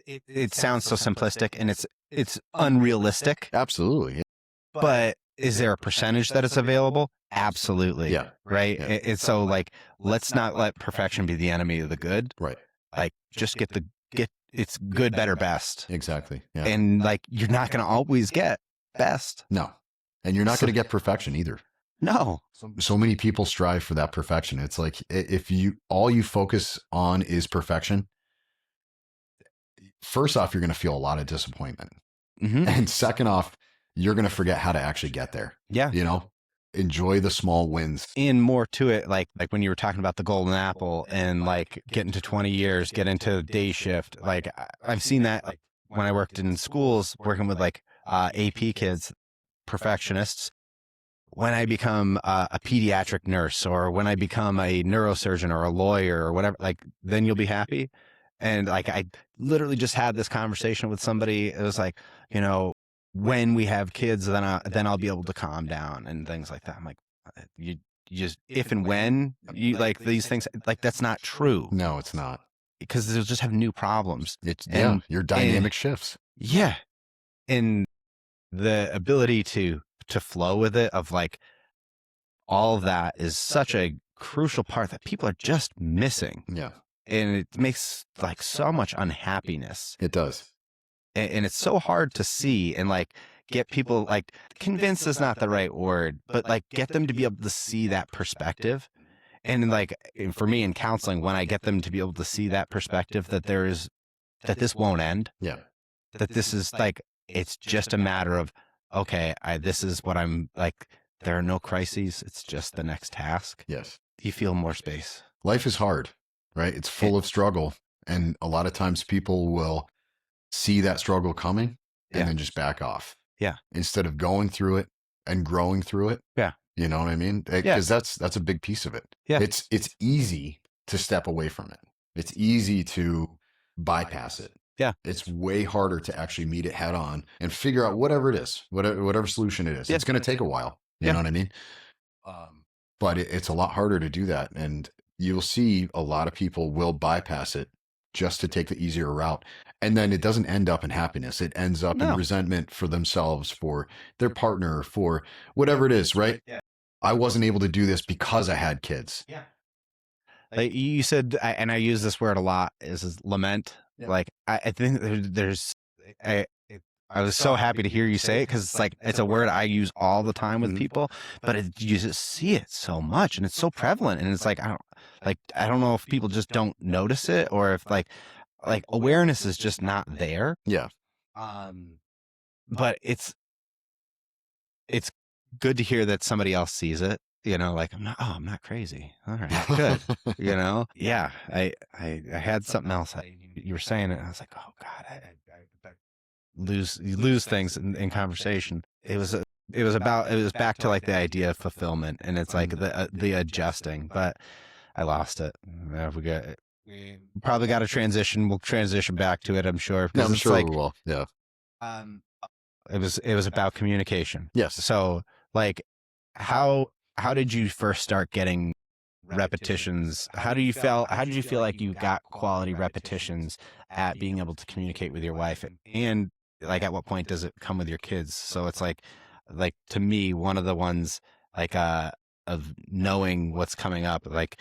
it sounds so simplistic, and it's unrealistic. Absolutely. But is there a percentage that is available? Absolutely. Yeah. Right. Yeah. It's so like, let's not let perfection be the enemy of the good. Right. Like, just get it's good, better, best. Exactly. Yeah. And like, you're not going to always get best. No. And you're not going to get perfection either. No. So many people strive for that perfection. It's like, if all you focus on is perfection, first off, you're going to feel a lot of disappointment. Mm-hmm. And second off, you're going to forget how to actually get there. Yeah. Enjoy the small wins. And more to it, like when you were talking about the golden apple and like getting to 20 years, get into day shift. Like I've seen that like when I worked in schools, working with like AP kids, perfectionists. When I become a pediatric nurse, or when I become a neurosurgeon or a lawyer or whatever, like then you'll be happy. And like, I literally just had this conversation with somebody. It was like, when we have kids, then I'll be able to calm down and things like that. I'm like, you just, if and when you like these things, like that's not true. No, it's not, because they'll just have new problems. Your dynamic shifts. Yeah. And the ability to flow with it, of like, all of that is such a crucial part that people are just missing. Yeah. And it makes like so much unhappiness. It does. And it's so hard to see and like get people, like, convince is not the right word, but like get them to be able to see that perspective. And like, for me in counseling, when I get them to be able to see that perspective, that this won't end. Yeah. That this is like, it's just a matter of, okay, this is what I'm like, there are no crises. It's just the next task. Yes. You feel more space. Life is hard, right? It's full of struggle. And a lot of times people will see that struggle coming and then just back off. Yeah. Instead of going through it and growing through it. Yeah. You know what I mean? Because that's a big piece of it. Yeah. It's easy to step away from it. It's easy to bypass it. Yeah. It's way harder to actually meet it head on and figure out whatever it is, whatever solution it is. Yeah. It's going to take a while. You know what I mean? But it's a lot harder to do that. And you'll see a lot of people will bypass it just to take the easier route. And then it doesn't end up in happiness. It ends up in resentment for themselves, for their partner, for whatever it is, right? Yeah. I wasn't able to do this because I had kids. Yeah. Like you said, and I use this word a lot, is lament. Yeah. Like I think I was so happy to hear you say it, because it's like, it's a word I use all the time with people, but you just see it so much and it's so prevalent. And it's like, I don't know if people just don't notice it, or if like awareness is just not there. Yeah. But it's good to hear that somebody else sees it, like, I'm not crazy. All right, good. Yeah. I had something else. You were saying it. And I was like, oh God, I lose things in conversation. It was back to like the idea of fulfillment, and it's like the adjusting, but I lost it. We probably got to transition. We'll transition back to it, I'm sure. Yeah, I'm sure we will. Yeah. It was about communication. Yes. So like, how did you first start getting repetitions? How did you feel like you got quality repetitions at being able to communicate with your wife? And like, at what point does it come with your kids? So it's like to me, one of the ones like of knowing what's coming up, like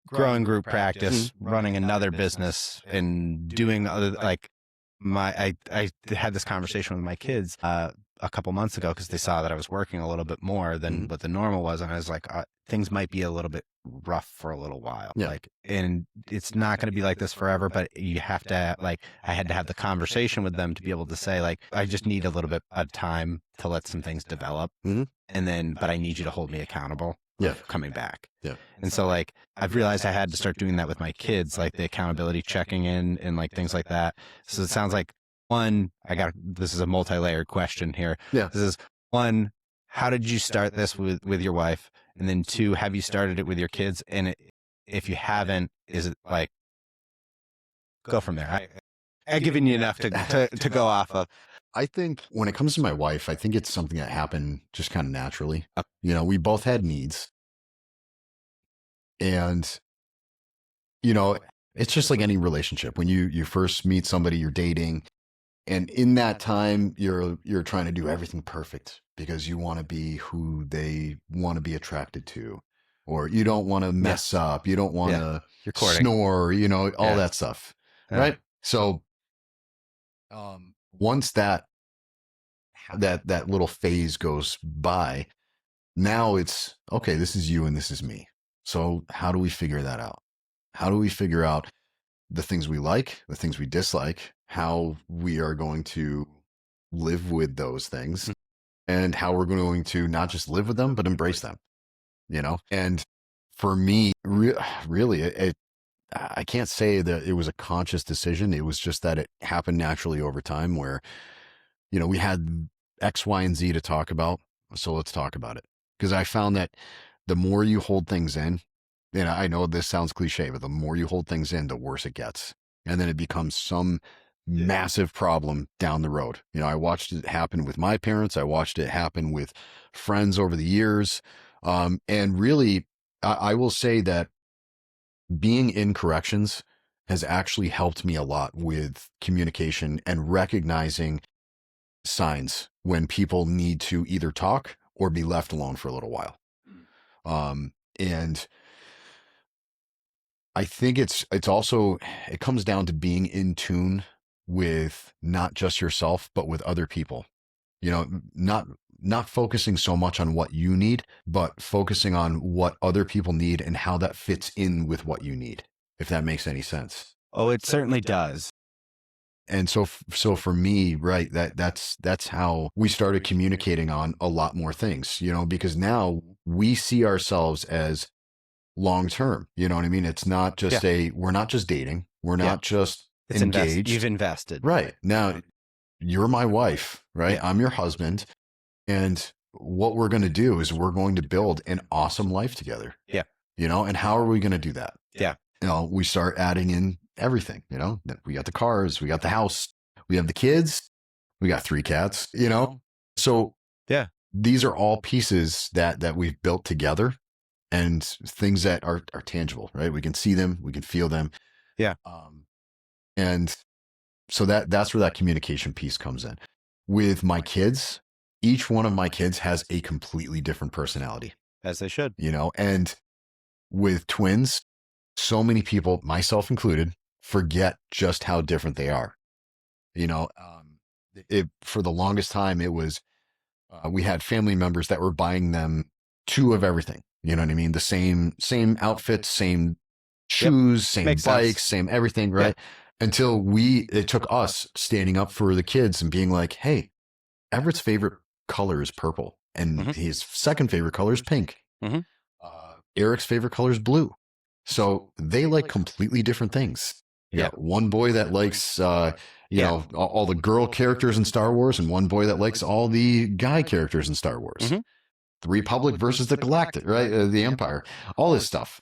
growing group practice, running another business, and doing other, like I had this conversation with my kids. a couple months ago because they saw that I was working a little bit more than what the normal was. And I was like, things might be a little bit rough for a little while. Yeah. Like, and it's not going to be like this forever, but you have to, like, I had to have the conversation with them to be able to say, like, I just need a little bit of time to let some things develop. And then, but I need you to hold me accountable. Yeah. Coming back. Yeah. And so, like, I've realized I had to start doing that with my kids, like the accountability checking in and like things like that. So it sounds like, one, this is a multi-layered question here. Yeah. This is, one, how did you start this with your wife? And then two, have you started it with your kids? And if you haven't, is it like, go from there. I've given you enough to go off of. I think when it comes to my wife, I think it's something that happened just kind of naturally. You know, we both had needs. And, you know, it's just like any relationship. When you first meet somebody, you're dating, and in that time, you're trying to do everything perfect because you want to be who they want to be attracted to, or you don't want to mess up. You don't want to snore, you know, all that stuff. Right. So, once that little phase goes by, now it's okay, this is you and this is me. So how do we figure that out? How do we figure out the things we like, the things we dislike, how we are going to live with those things, and how we're going to not just live with them, but embrace them, you know? And for me, really, I can't say that it was a conscious decision. It was just that it happened naturally over time where, you know, we had X, Y, and Z to talk about. So let's talk about it. Because I found that the more you hold things in, and I know this sounds cliche, but the more you hold things in, the worse it gets. And then it becomes some massive problem down the road. You know, I watched it happen with my parents. I watched it happen with friends over the years. And really, I will say that being in corrections has actually helped me a lot with communication and recognizing signs when people need to either talk or be left alone for a little while. And I think it's also, it comes down to being in tune with not just yourself, but with other people, you know, not focusing so much on what you need, but focusing on what other people need and how that fits in with what you need, if that makes any sense. Oh, it certainly does. And so for me, right, that's how we started communicating on a lot more things, you know, because now we see ourselves as long-term, you know what I mean? It's not just we're not just dating. We're not just engaged. You've invested. Right. Now you're my wife, right? I'm your husband. And what we're going to do is we're going to build an awesome life together. Yeah. You know, and how are we going to do that? Yeah. You know, we start adding in everything, you know, we got the cars, we got the house, we have the kids, we got 3 cats, you know? So these are all pieces that we've built together and things that are tangible, right? We can see them, we can feel them. Yeah. And so that's where that communication piece comes in. With my kids, each one of my kids has a completely different personality. As they should. You know, and with twins, so many people, myself included, forget just how different they are. You know, for the longest time, it was, we had family members that were buying them 2 of everything. You know what I mean? The same outfits, same shoes, same Makes bikes, sense. same everything, right? Until it took us standing up for the kids and being like, hey, Everett's favorite color is purple and his second favorite color is pink. Eric's favorite color is blue. So they like completely different things. You got one boy that likes, you know, all the girl characters in Star Wars and one boy that likes all the guy characters in Star Wars. The Republic versus the Galactic, right? The Empire, all this stuff.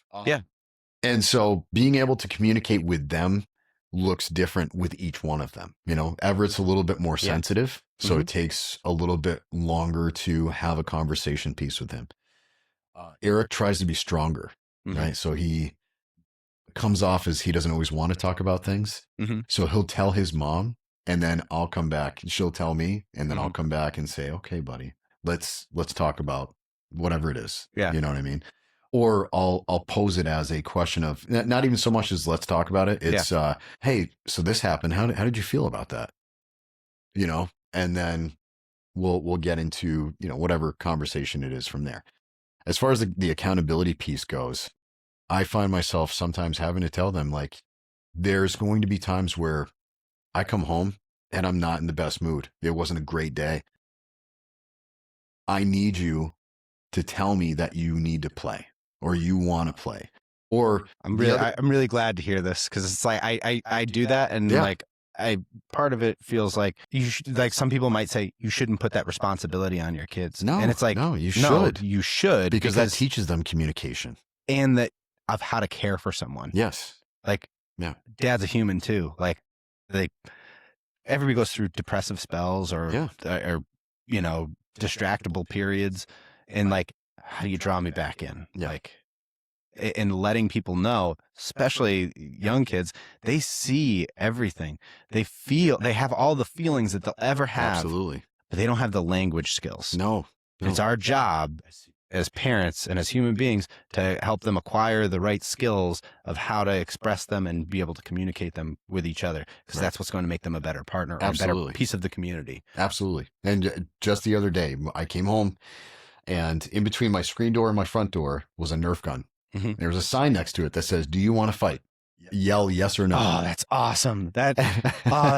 And so being able to communicate with them looks different with each one of them. You know, Everett's a little bit more sensitive, so it takes a little bit longer to have a conversation piece with him. Eric tries to be stronger, right? So he comes off as he doesn't always want to talk about things. So he'll tell his mom, and then I'll come back. She'll tell me, and then I'll come back and say, "Okay, buddy, let's talk about whatever it is." You know what I mean? Or I'll pose it as a question of not even so much as let's talk about it. It's hey, so this happened. How did you feel about that? You know, and then we'll get into, whatever conversation it is from there. As far as the accountability piece goes, I find myself sometimes having to tell them, like, there's going to be times where I come home and I'm not in the best mood. It wasn't a great day. I need you to tell me that you need to play or you want to play. Or I'm really glad to hear this, because it's like I do that, and like part of it feels like you should, like some people might say you shouldn't put that responsibility on your kids. No, and it's like, no, you should because that teaches them communication and that of how to care for someone. Yes. Like, dad's a human too. Like, everybody goes through depressive spells or distractible periods, and like, how do you draw me back in? Like, and letting people know, especially young kids, they see everything. They have all the feelings that they'll ever have. Absolutely. But they don't have the language skills. No. It's our job as parents and as human beings to help them acquire the right skills of how to express them and be able to communicate them with each other, because that's what's going to make them a better partner, or a better piece of the community. Absolutely. And just the other day, I came home, and in between my screen door and my front door was a Nerf gun. Mm-hmm. There was a sign next to it that says, "Do you want to fight?" Yell yes or no. Oh, that's awesome. That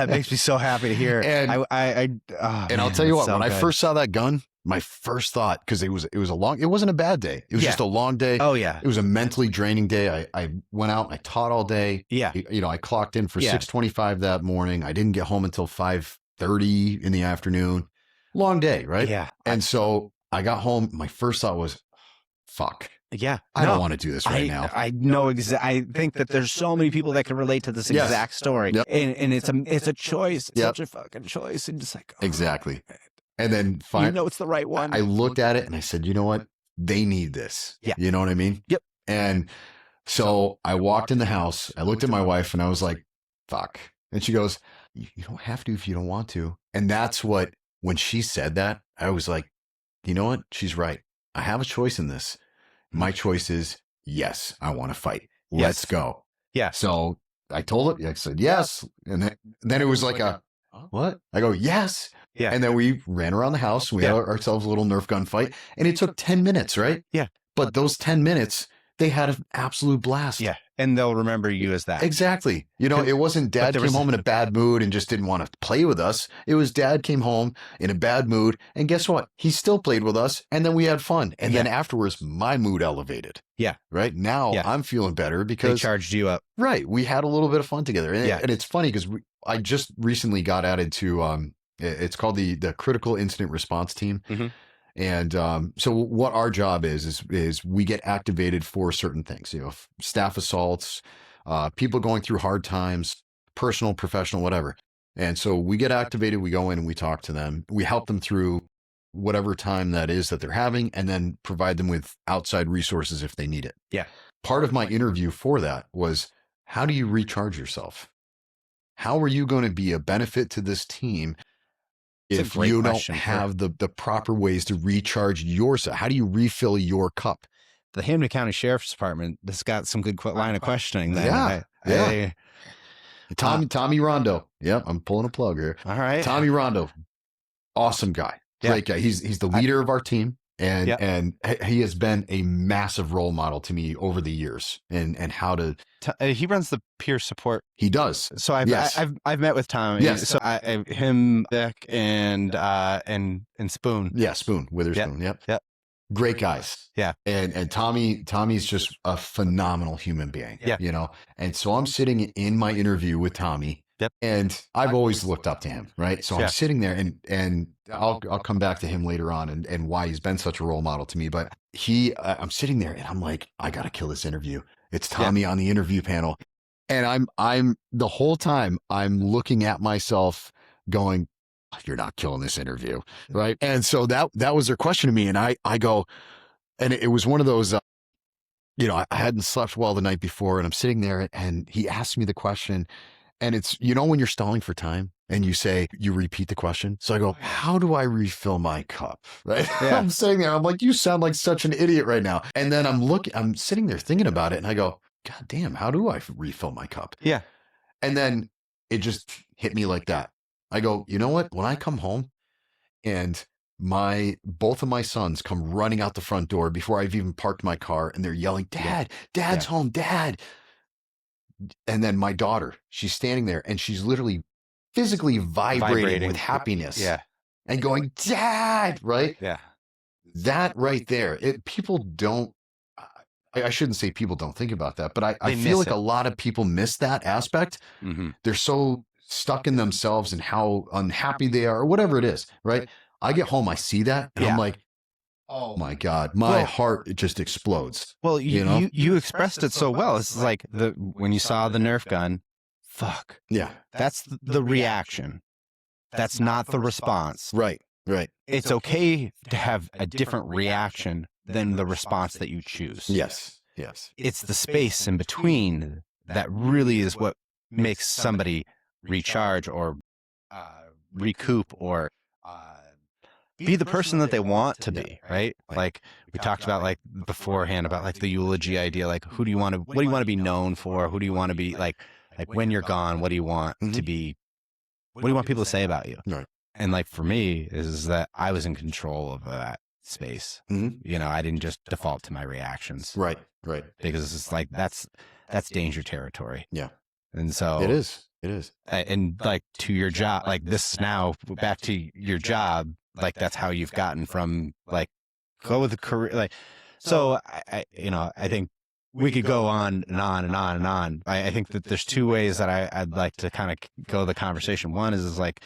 makes me so happy to hear. And I'll tell you what, when I first saw that gun, my first thought, because it wasn't a bad day. It was just a long day. Oh yeah. It was a mentally draining day. I went out and I taught all day. Yeah. I clocked in for 6:25 that morning. I didn't get home until 5:30 in the afternoon. Long day, right? Yeah. And so I got home. My first thought was, fuck. Yeah. I don't want to do this right now. I know I think that there's so many people that can relate to this exact story. Yep. And it's a choice. It's such a fucking choice. And just like, exactly. And then finally, it's the right one. I looked at it and I said, you know what? They need this. Yeah. You know what I mean? Yep. And so I walked in the house. I looked at my wife and I was like, fuck. And she goes, you don't have to if you don't want to. And that's what, when she said that, I was like, you know what? She's right. I have a choice in this. My choice is, yes, I want to fight. Let's go. Yeah. So I told her, I said, yes. And then it was like what? I go, yes. Yeah. And then we ran around the house. We had ourselves a little Nerf gun fight, and it took 10 minutes, right? Yeah. But those 10 minutes, they had an absolute blast. Yeah. And they'll remember you as that. Exactly. It wasn't dad came home in a bad mood and just didn't want to play with us. It was dad came home in a bad mood. And guess what? He still played with us. And then we had fun. And then afterwards, my mood elevated. Yeah. Right now, I'm feeling better because they charged you up. Right. We had a little bit of fun together. And, and it's funny because I just recently got added to, it's called the Critical Incident Response Team. Mm-hmm. And so what our job is we get activated for certain things, staff assaults, people going through hard times, personal, professional, whatever. And so we get activated, we go in and we talk to them. We help them through whatever time that is that they're having, and then provide them with outside resources if they need it. Yeah. Part of my interview for that was, how do you recharge yourself? How are you going to be a benefit to this team if you don't have the proper ways to recharge yourself? How do you refill your cup? The Hamden County Sheriff's Department has got some good line of questioning there. Yeah. Tommy Rondo. Yeah, I'm pulling a plug here. All right. Tommy Rondo. Awesome guy. Great guy. He's the leader of our team. And he has been a massive role model to me over the years, and how to. He runs the peer support. He does. So I've met with Tom. Yes. So him, Vic, and Spoon. Yeah, Spoon, Witherspoon. Yep. Great guys. Yeah. And Tommy's just a phenomenal human being. Yeah. And so I'm sitting in my interview with Tommy. Yep. And I've always looked up to him, right? So I'm sitting there, and I'll come back to him later on and why he's been such a role model to me. But I'm sitting there and I'm like, I got to kill this interview. It's Tommy on the interview panel. And I'm the whole time I'm looking at myself going, you're not killing this interview. Right. And so that was their question to me. And I go, and it was one of those, I hadn't slept well the night before, and I'm sitting there and he asked me the question. And it's, when you're stalling for time and you repeat the question. So I go, how do I refill my cup? Right. Yeah. I'm sitting there. I'm like, you sound like such an idiot right now. And then I'm sitting there thinking about it, and I go, God damn, how do I refill my cup? Yeah. And then it just hit me like that. I go, you know what? When I come home and both of my sons come running out the front door before I've even parked my car, and they're yelling, Dad's home, Dad. And then my daughter, she's standing there and she's literally physically vibrating with happiness and going, Dad, right? Yeah. That right there, people don't, I shouldn't say people don't think about that, but I feel like a lot of people miss that aspect. They're so stuck in themselves and how unhappy they are or whatever it is, right? I get home, I see that, and I'm like, oh my God, my heart, it just explodes. Well, you expressed it so well. It's like when you saw the Nerf gun, fuck. Yeah. That's the reaction. That's not the response. Right. It's okay to have a different reaction than the response that you choose. Yes. It's the space in between that really is what makes somebody recharge or recoup or be the person that they want to be, right? Like we talked about like beforehand about like the eulogy idea, like what do you want to be known for? Who do you want to be like when you're gone, what do you want to be? What do you want people to say about you? Right. And like for me is that I was in control of that space. You know, I didn't just default to my reactions. Right. Because it's like, that's danger territory. Yeah. And so it is. And like to your job, like this now back to your job, like that's how you've gotten from like go with the career. Like, so I think we could go on and on and on and on. I think that there's two ways that I'd like to kind of go the conversation. One is like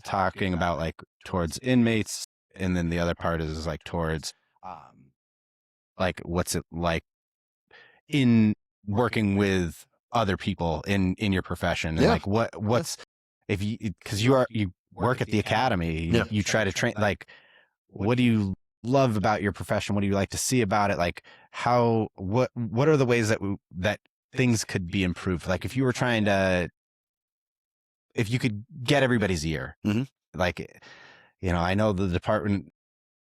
talking about like towards inmates. And then the other part is like towards, like, what's it like in working with other people in your profession? And like, what's, if cause you work at the academy, you try to train, like, what do you love about your profession? What do you like to see about it? Like what are the ways that things could be improved? Like if you were trying to, if you could get everybody's ear, like, I know the department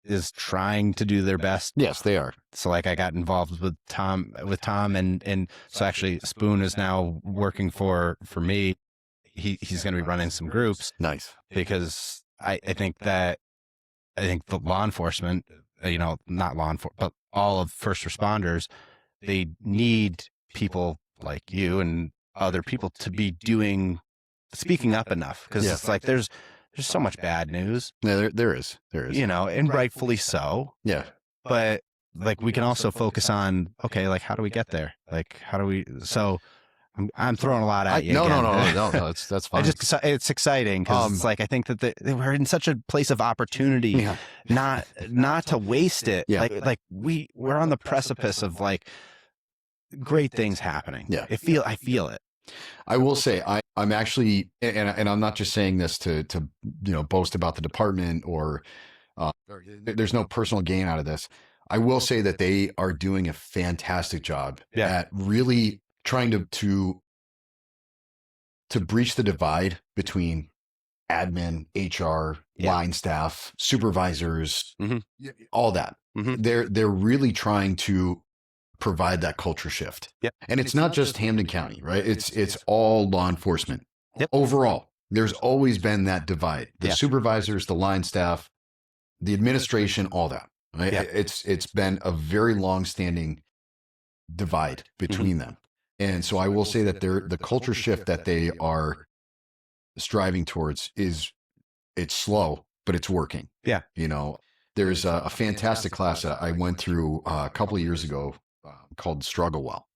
is trying to do their best. Yes, they are. So like I got involved with Tom and so actually Spoon is now working for me. He's going to be running some groups. Nice. Because I think the law enforcement, not law enforcement, but all of first responders, they need people like you and other people to be speaking up enough. Cause it's like, there's so much bad news. Yeah, there is. And rightfully so. Yeah. But like, we can also focus on, okay, like, how do we get there? Like, how do we, so I'm throwing a lot at you. No, that's fine. It's exciting because it's like, I think that we're in such a place of opportunity, not to waste it. Yeah. Like we're on the precipice of like great things happening. Yeah. I feel it. I will say I'm actually, and I'm not just saying this to boast about the department or there's no personal gain out of this. I will say that they are doing a fantastic job at really trying to breach the divide between admin, HR, line staff, supervisors, all that. They're really trying to provide that culture shift. And it's not just Hampden County, right? It's all law enforcement. Overall, there's always been that divide. The supervisors, the line staff, the administration, all that. Right? It's been a very long-standing divide between them. And so I will say that the culture shift that they are striving towards it's slow, but it's working. Yeah. There's a fantastic class that I went through a couple of years ago called Struggle Well.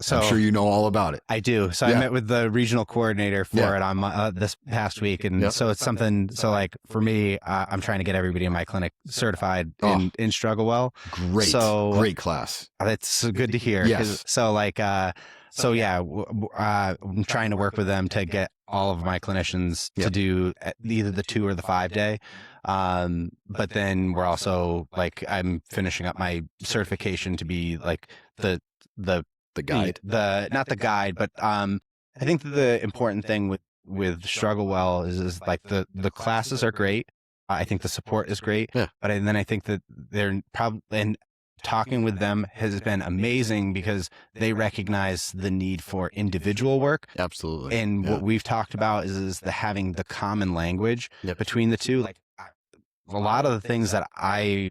So I'm sure you know all about it. I do. So I met with the regional coordinator for it on this past week. And so it's something, so like for me, I'm trying to get everybody in my clinic certified in Struggle Well. Great class. That's good to hear. Yes. So like, I'm trying to work with them to get all of my clinicians to do either the 2 or the 5 day. But then we're also like, I'm finishing up my certification to be like the guide, not the guide, but, I think the important thing with Struggle Well is like the classes are great. I think the support is great, but then I think that they're probably, and talking with them has been amazing because they recognize the need for individual work. Absolutely. And what we've talked about is having the common language between the two. a lot of the things that I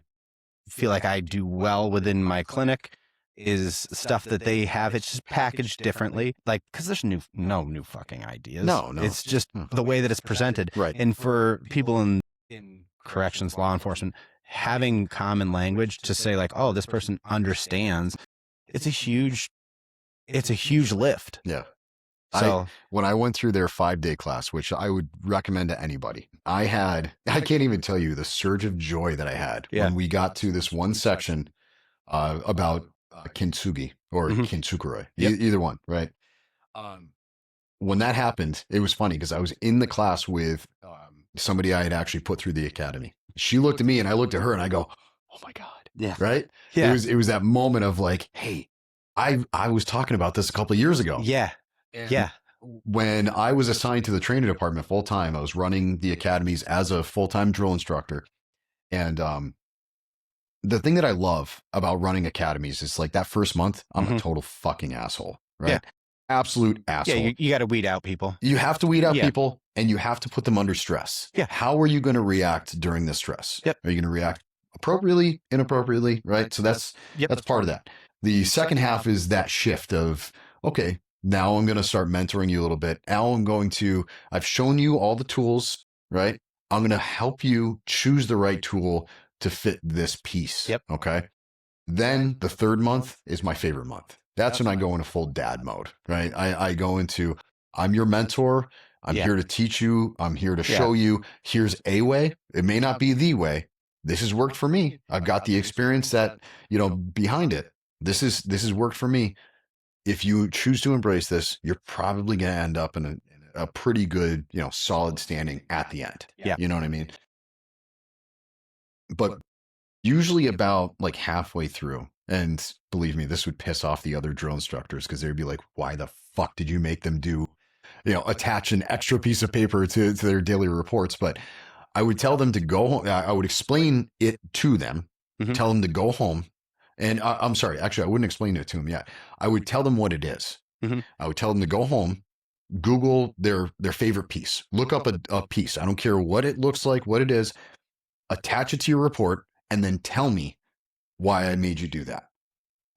feel like I do well within my clinic is stuff that they have. It's just packaged differently. Like, because there's no new fucking ideas. No. It's just the way that it's presented. Right. And for people in corrections, law enforcement, having common language to say like, oh, this person understands, it's a huge lift. Yeah. So when I went through their 5-day class, which I would recommend to anybody, I can't even tell you the surge of joy that I had when we got to this one section about kintsugi or kintsukuroi, either one, right? When that happened, it was funny because I was in the class with somebody I had actually put through the academy. She looked at me and I looked at her and I go, oh my God. Yeah. Right. Yeah. It was that moment of like, hey, I was talking about this a couple of years ago. Yeah. Yeah. When I was assigned to the training department full time, I was running the academies as a full-time drill instructor. And the thing that I love about running academies is like that first month, I'm a total fucking asshole, right? Yeah. Absolute asshole. Yeah, you got to weed out people. You have to weed out people and you have to put them under stress. Yeah. How are you going to react during this stress? Yep. Are you going to react appropriately, inappropriately, right? So that's part of that. The second half is that shift of, okay, now I'm going to start mentoring you a little bit. Now I've shown you all the tools, right? I'm going to help you choose the right tool to fit this piece. Yep. Okay. Then the third month is my favorite month. That's when I go into full dad mode, right? I go into, I'm your mentor. I'm here to teach you. I'm here to show you. Here's a way. It may not be the way. This has worked for me. I've got the experience that, behind it. This has worked for me. If you choose to embrace this, you're probably going to end up in a pretty good, solid standing at the end. Yeah. You know what I mean? But usually about like halfway through, and believe me, this would piss off the other drill instructors because they'd be like, why the fuck did you make them do, attach an extra piece of paper to their daily reports? But I would tell them to go home. I would explain it to them, tell them to go home. And I'm sorry, actually, I wouldn't explain it to them yet. I would tell them what it is. I would tell them to go home, Google their favorite piece, look up a piece. I don't care what it looks like, what it is, attach it to your report, and then tell me why I made you do that.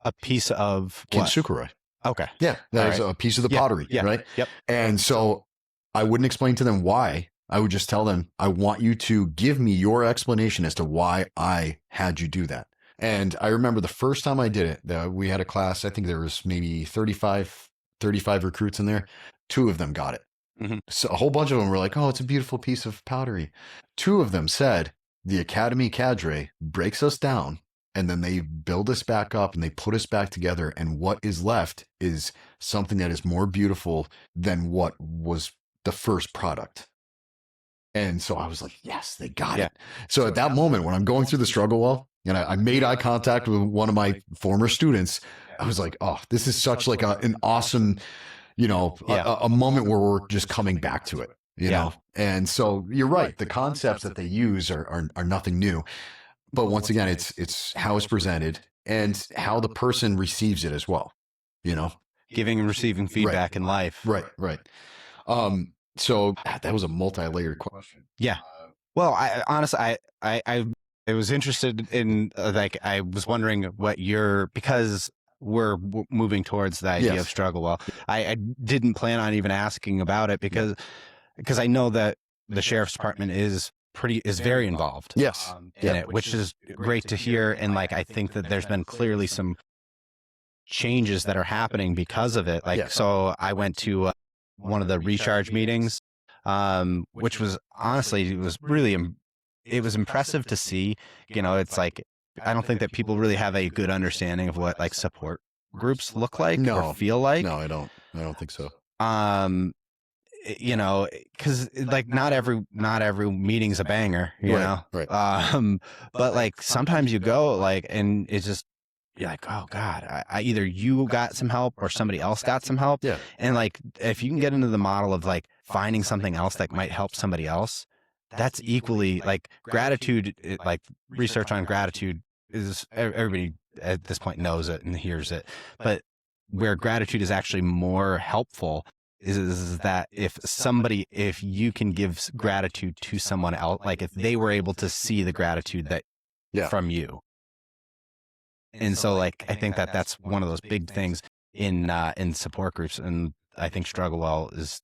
A piece of kintsukuroi. Okay. Yeah, that is a piece of the pottery, right? Yep. And so I wouldn't explain to them why. I would just tell them, I want you to give me your explanation as to why I had you do that. And I remember the first time I did it, we had a class, I think there was maybe 35 recruits in there. 2 of them got it. So a whole bunch of them were like, oh, it's a beautiful piece of pottery. 2 of them said, the academy cadre breaks us down and then they build us back up and they put us back together. And what is left is something that is more beautiful than what was the first product. And so I was like, yes, they got it. So at that moment, when I'm going through the struggle well, and I made eye contact with one of my former students, I was like, oh, this is such like an awesome, a moment where we're just coming back to it, you know? And so you're right. The concepts that they use are nothing new, but once again, it's how it's presented and how the person receives it as well, giving and receiving feedback in life. Right. So that was a multi-layered question. Yeah. Well, I honestly, I was interested in I was wondering what because we're moving towards the idea of struggle well. I didn't plan on even asking about it because I know that the sheriff's department is very involved. Yes. In it, which is great to hear. And I think that there's been clearly some changes that are happening because of it. So I went to one of the recharge meetings, which was honestly, it was impressive to see. It's I don't think that people really have a good understanding of what support groups look like or feel like. No, I don't think so. Because not every meeting's a banger, you know. Right. But sometimes you go and it's just, you're like, oh God, I either you got some help or somebody else got some help. Yeah. And if you can get into the model of finding something else that might help somebody else, that's equally gratitude. Research on gratitude is, everybody at this point knows it and hears it, but where gratitude is actually more helpful is that if you can give gratitude to someone else, like if they were able to see the gratitude that from you. And so like, I think that that's one of those big things in support groups. And I think Struggle Well it's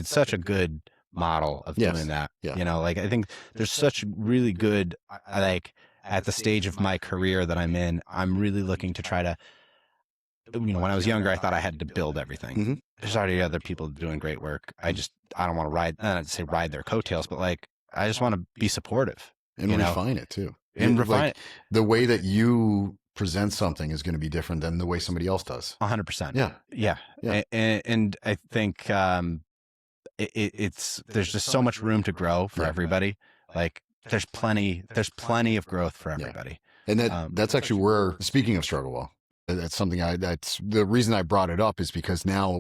such a good model of doing that. You know, like I think there's such really good, like at the stage of my career that I'm in, I'm really looking to try to, you know, when I was younger, I thought I had to build everything. There's already other people doing great work. I don't want to not to say ride their coattails, but like, I just want to be supportive. And refine it too. And refine it. The way that you present something is going to be different than the way somebody else does. 100%. Yeah. And I think there's just so much room to grow for everybody. Like there's plenty of growth for everybody. And that's actually where, speaking of Struggle Well, that's something that's the reason I brought it up is because now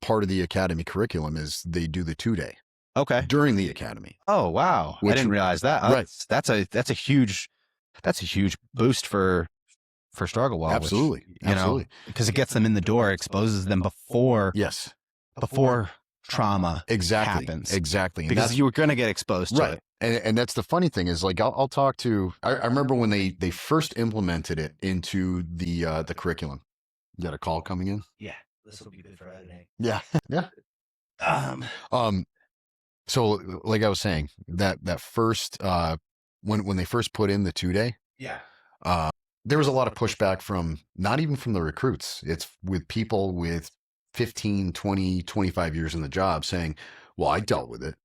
part of the academy curriculum is they do the 2-day. Okay. During the academy. Oh, wow. I didn't realize that. Right. That's a huge boost for Struggle Well. Absolutely. Which, Absolutely. Because it gets them in the door, exposes them before trauma happens. Exactly. And because you were going to get exposed to it. And that's the funny thing is like, I'll talk to, I remember when they first implemented it into the curriculum. You got a call coming in? Yeah. This will be good for editing. Yeah. Yeah. So like I was saying, that first, when they first put in the 2-day, there was a lot of pushback from, not even from the recruits. It's with people with 15, 20, 25 years in the job saying, well, I dealt with it.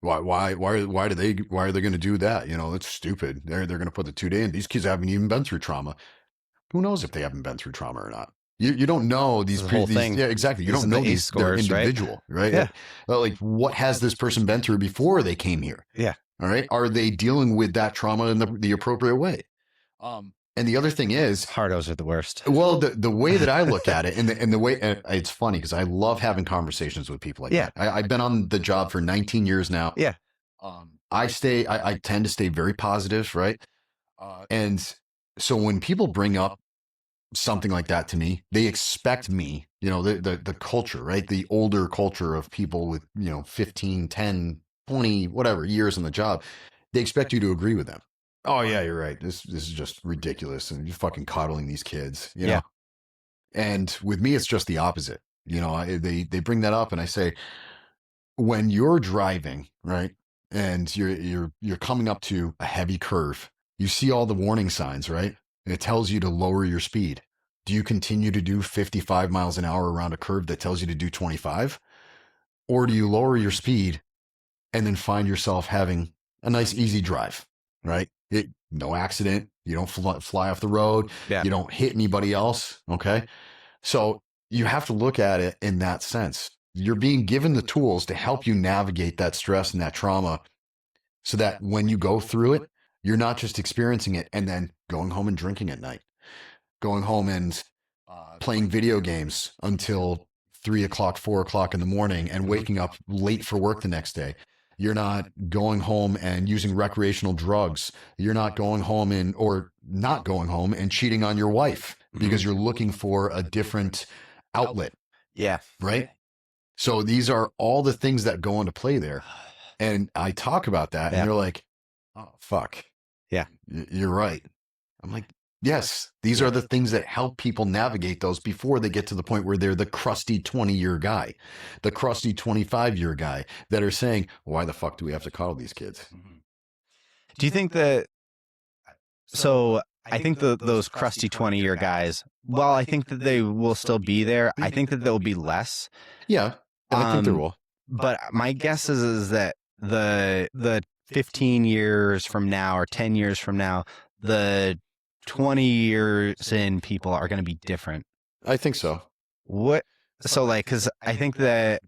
Why are they going to do that? You know, it's stupid. They're going to put the 2-day in. These kids haven't even been through trauma. Who knows if they haven't been through trauma or not? You don't know these whole thing. Yeah, exactly. You don't know these scores, they're individual, right? Yeah. Like what has this person been through before they came here? Yeah. All right. Are they dealing with that trauma in the appropriate way? And the other thing is, hardos are the worst. Well, the way that I look at it, and the way it's funny because I love having conversations with people like that. I've been on the job for 19 years now. Yeah. I tend to stay very positive, right? And so when people bring up something like that to me, they expect me, you know, the culture, right? The older culture of people with, 15, 10, 20, whatever years on the job, they expect you to agree with them. Oh yeah, you're right. This is just ridiculous. And you're fucking coddling these kids, you know? And with me, it's just the opposite. You know, they bring that up and I say, when you're driving, right? And you're coming up to a heavy curve, you see all the warning signs, right? And it tells you to lower your speed. Do you continue to do 55 miles an hour around a curve that tells you to do 25? Or do you lower your speed and then find yourself having a nice, easy drive, right? No accident. You don't fly off the road. Yeah. You don't hit anybody else. Okay. So you have to look at it in that sense. You're being given the tools to help you navigate that stress and that trauma so that when you go through it, you're not just experiencing it and then going home and drinking at night, going home and playing video games until 3 o'clock, 4 o'clock in the morning and waking up late for work the next day. You're not going home and using recreational drugs. You're not going home and cheating on your wife because you're looking for a different outlet. Yeah. Right. So these are all the things that go into play there. And I talk about that and you're like, oh, fuck. Yeah. You're right. I'm like, yes, these are the things that help people navigate those before they get to the point where they're the crusty 20-year guy, the crusty 25-year guy that are saying, why the fuck do we have to coddle these kids? Do you think that, so I think those crusty 20-year guys, well, I think that they will still be there. I think that there'll be less. Yeah, I think there will. But my guess is that the 15 years from now or 10 years from now, the 20 years in people are going to be different. I think so. So like, cause I think that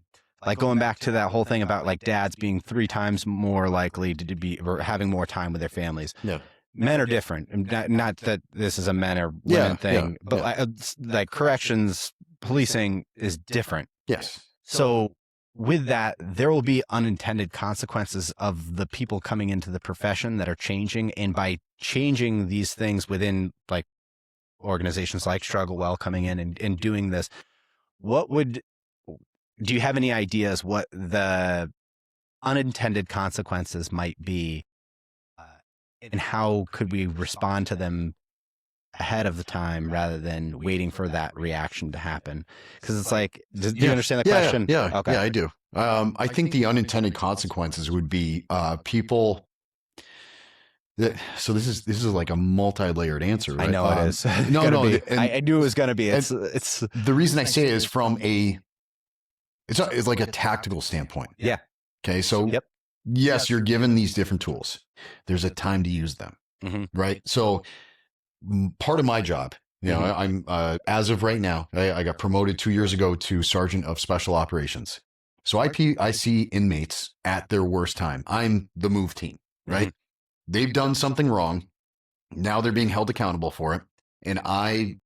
like going back to that whole thing about like dads being 3 times more likely to be, or having more time with their families. Yeah. Men are different. Not that this is a men or women thing, but like corrections, policing is different. Yes. So with that, there will be unintended consequences of the people coming into the profession that are changing. And by changing these things within like organizations like Struggle Well coming in and doing this, what would, do you have any ideas what the unintended consequences might be, and how could we respond to them ahead of the time rather than waiting for that reaction to happen? Because it's like, do you understand the question? Yeah, Okay. I do. I think the unintended consequences would be people. So this is like a multi-layered answer, right? I know it is. No. I knew it was going to be. It's the reason I say it is from it's like a tactical standpoint. Yeah. Okay. So yes, you're given these different tools. There's a time to use them, right? So part of my job, I'm as of right now, I got promoted 2 years ago to Sergeant of Special Operations. So I see inmates at their worst time. I'm the move team, right? They've done something wrong. Now they're being held accountable for it. And I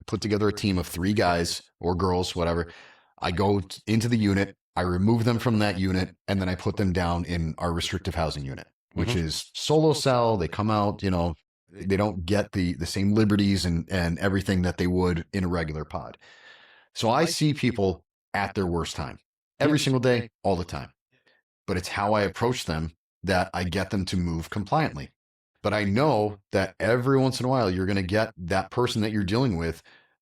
put together a team of 3 guys or girls, whatever. I go into the unit, I remove them from that unit, and then I put them down in our restrictive housing unit, which is solo cell. They come out, they don't get the same liberties and everything that they would in a regular pod. So I see people at their worst time every single day, all the time. But it's how I approach them that I get them to move compliantly. But I know that every once in a while, you're going to get that person that you're dealing with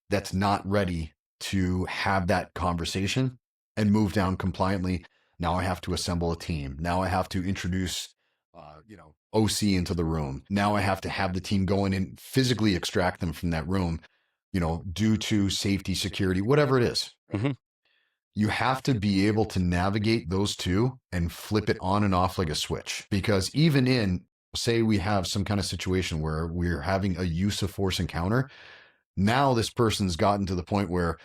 that's not ready to have that conversation and move down compliantly. Now I have to assemble a team. Now I have to introduce, OC into the room. Now I have to have the team go in and physically extract them from that room, due to safety, security, whatever it is. You have to be able to navigate those two and flip it on and off like a switch. Because even in, say we have some kind of situation where we're having a use of force encounter, now this person's gotten to the point where,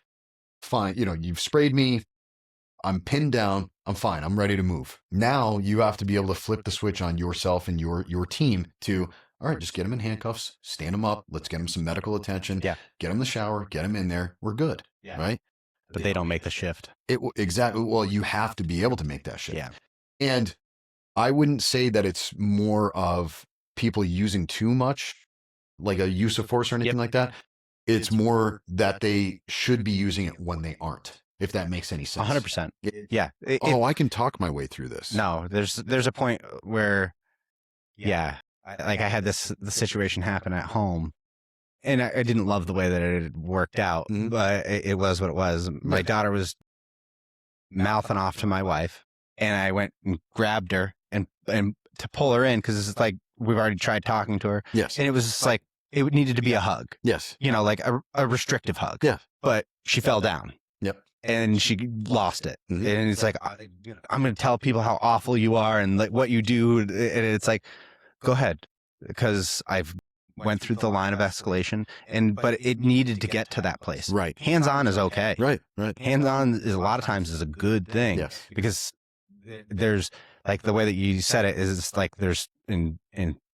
fine, you've sprayed me, I'm pinned down, I'm fine, I'm ready to move. Now you have to be able to flip the switch on yourself and your team to, all right, just get them in handcuffs, stand them up, let's get them some medical attention, get them in the shower, get them in there, we're good, right? But they don't make the shift. Exactly. Well, you have to be able to make that shift. Yeah. And I wouldn't say that it's more of people using too much, like a use of force or anything like that. It's more that they should be using it when they aren't, if that makes any sense. 100%. Yeah. I can talk my way through this. No, there's a point where, I had the situation happen at home. And I didn't love the way that it worked out, but it was what it was. My daughter was mouthing off to my wife, and I went and grabbed her and to pull her in, because it's like we've already tried talking to her. Yes. And it was just like it needed to be a hug. Yes. Like a restrictive hug. Yeah. But she fell down. Yep. And she lost it. And it's like, I'm going to tell people how awful you are and like what you do. And it's like, go ahead, because I've went through the line of escalation, but it needed to get to that place. Right. Hands on is okay. Right. Hands on is a lot of times is a good thing. Yes. Because there's, like, the way that you said it is like there's in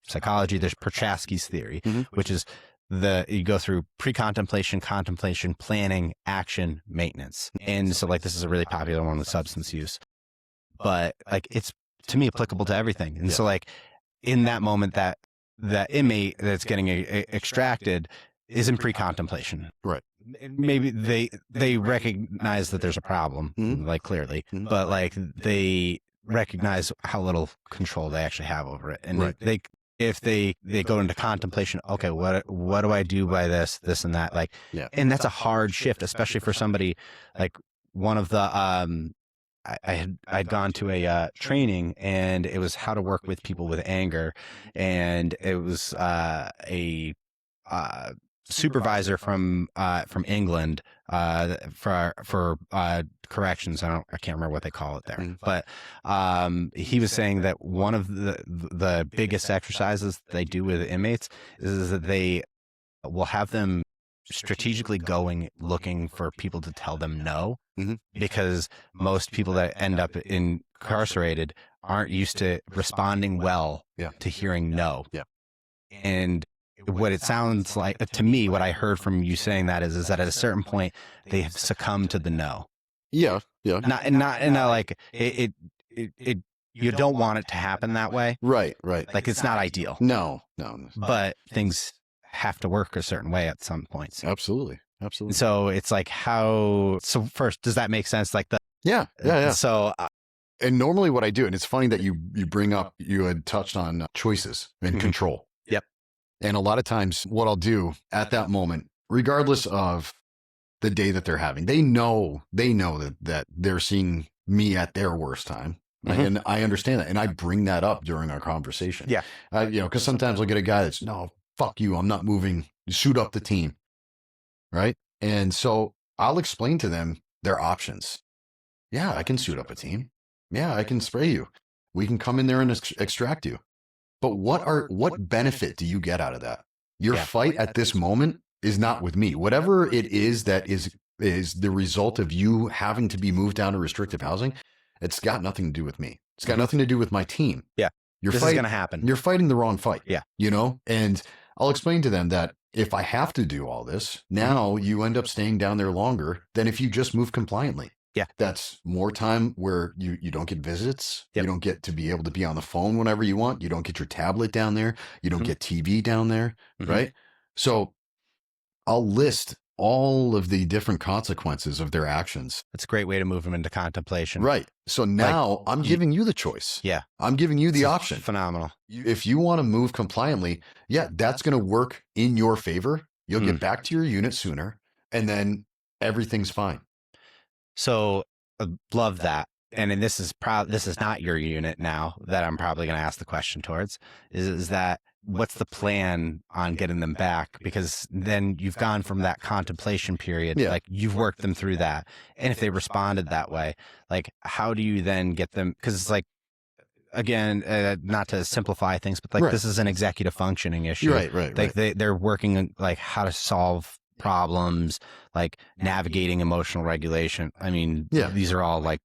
psychology, there's Prochaska's theory, which is you go through pre-contemplation, contemplation, planning, action, maintenance. And so like this is a really popular one with substance use, but like it's to me applicable to everything. And so like in that moment that inmate that's getting extracted is in pre-contemplation. Right. Maybe they recognize that there's a problem, like clearly, but like they recognize how little control they actually have over it. And if they go into contemplation, okay, what do I do by this and that? Like, and that's a hard shift, especially for somebody like one of the, I'd gone to a training, and it was how to work with people with anger, and it was a supervisor from England for corrections. I can't remember what they call it there, but he was saying that one of the biggest exercises they do with inmates is that they will have them strategically looking for people to tell them no, because most people that end up incarcerated aren't used to responding well to hearing no. And what it sounds like to me, what I heard from you saying that is that at a certain point they have succumbed to the no. Yeah. Not like it. You don't want it to happen that way. Right. Like it's not ideal. No. But things have to work a certain way at some points. Absolutely. Absolutely. So it's like so first, does that make sense? Like Yeah. so And normally what I do, and it's funny that you bring up, you had touched on choices and control. Yep. And a lot of times what I'll do at that moment, regardless of the day that they're having, they know that they're seeing me at their worst time. Right? And I understand that. And I bring that up during our conversation. Yeah. Because sometimes I'll get a guy that's, no, fuck you, I'm not moving, shoot up the team. Right. And so I'll explain to them their options. Yeah, I can suit up a team. Yeah, I can spray you. We can come in there and extract you. But what benefit do you get out of that? Your fight at this moment is not with me. Whatever it is that is the result of you having to be moved down to restrictive housing, it's got nothing to do with me. It's got nothing to do with my team. Yeah. This is going to happen. You're fighting the wrong fight. Yeah. And I'll explain to them that if I have to do all this, now you end up staying down there longer than if you just move compliantly. Yeah. That's more time where you don't get visits. You don't get to be able to be on the phone whenever you want. You don't get your tablet down there. You don't get TV down there. Right. So I'll list all of the different consequences of their actions. That's a great way to move them into contemplation. Right. So now I'm giving you the choice. Yeah. I'm giving you the option. Phenomenal. If you want to move compliantly, that's going to work in your favor. You'll get back to your unit sooner, and then everything's fine. So love that. And this is not your unit now that I'm probably going to ask the question towards is that what's the plan on getting them back? Because then you've gone from that contemplation period, like you've worked them through that. And if they responded that way, like how do you then get them? Because it's like, again, not to simplify things, but like this is an executive functioning issue. Right. Like they're working on like how to solve problems, like navigating emotional regulation. I mean, these are all like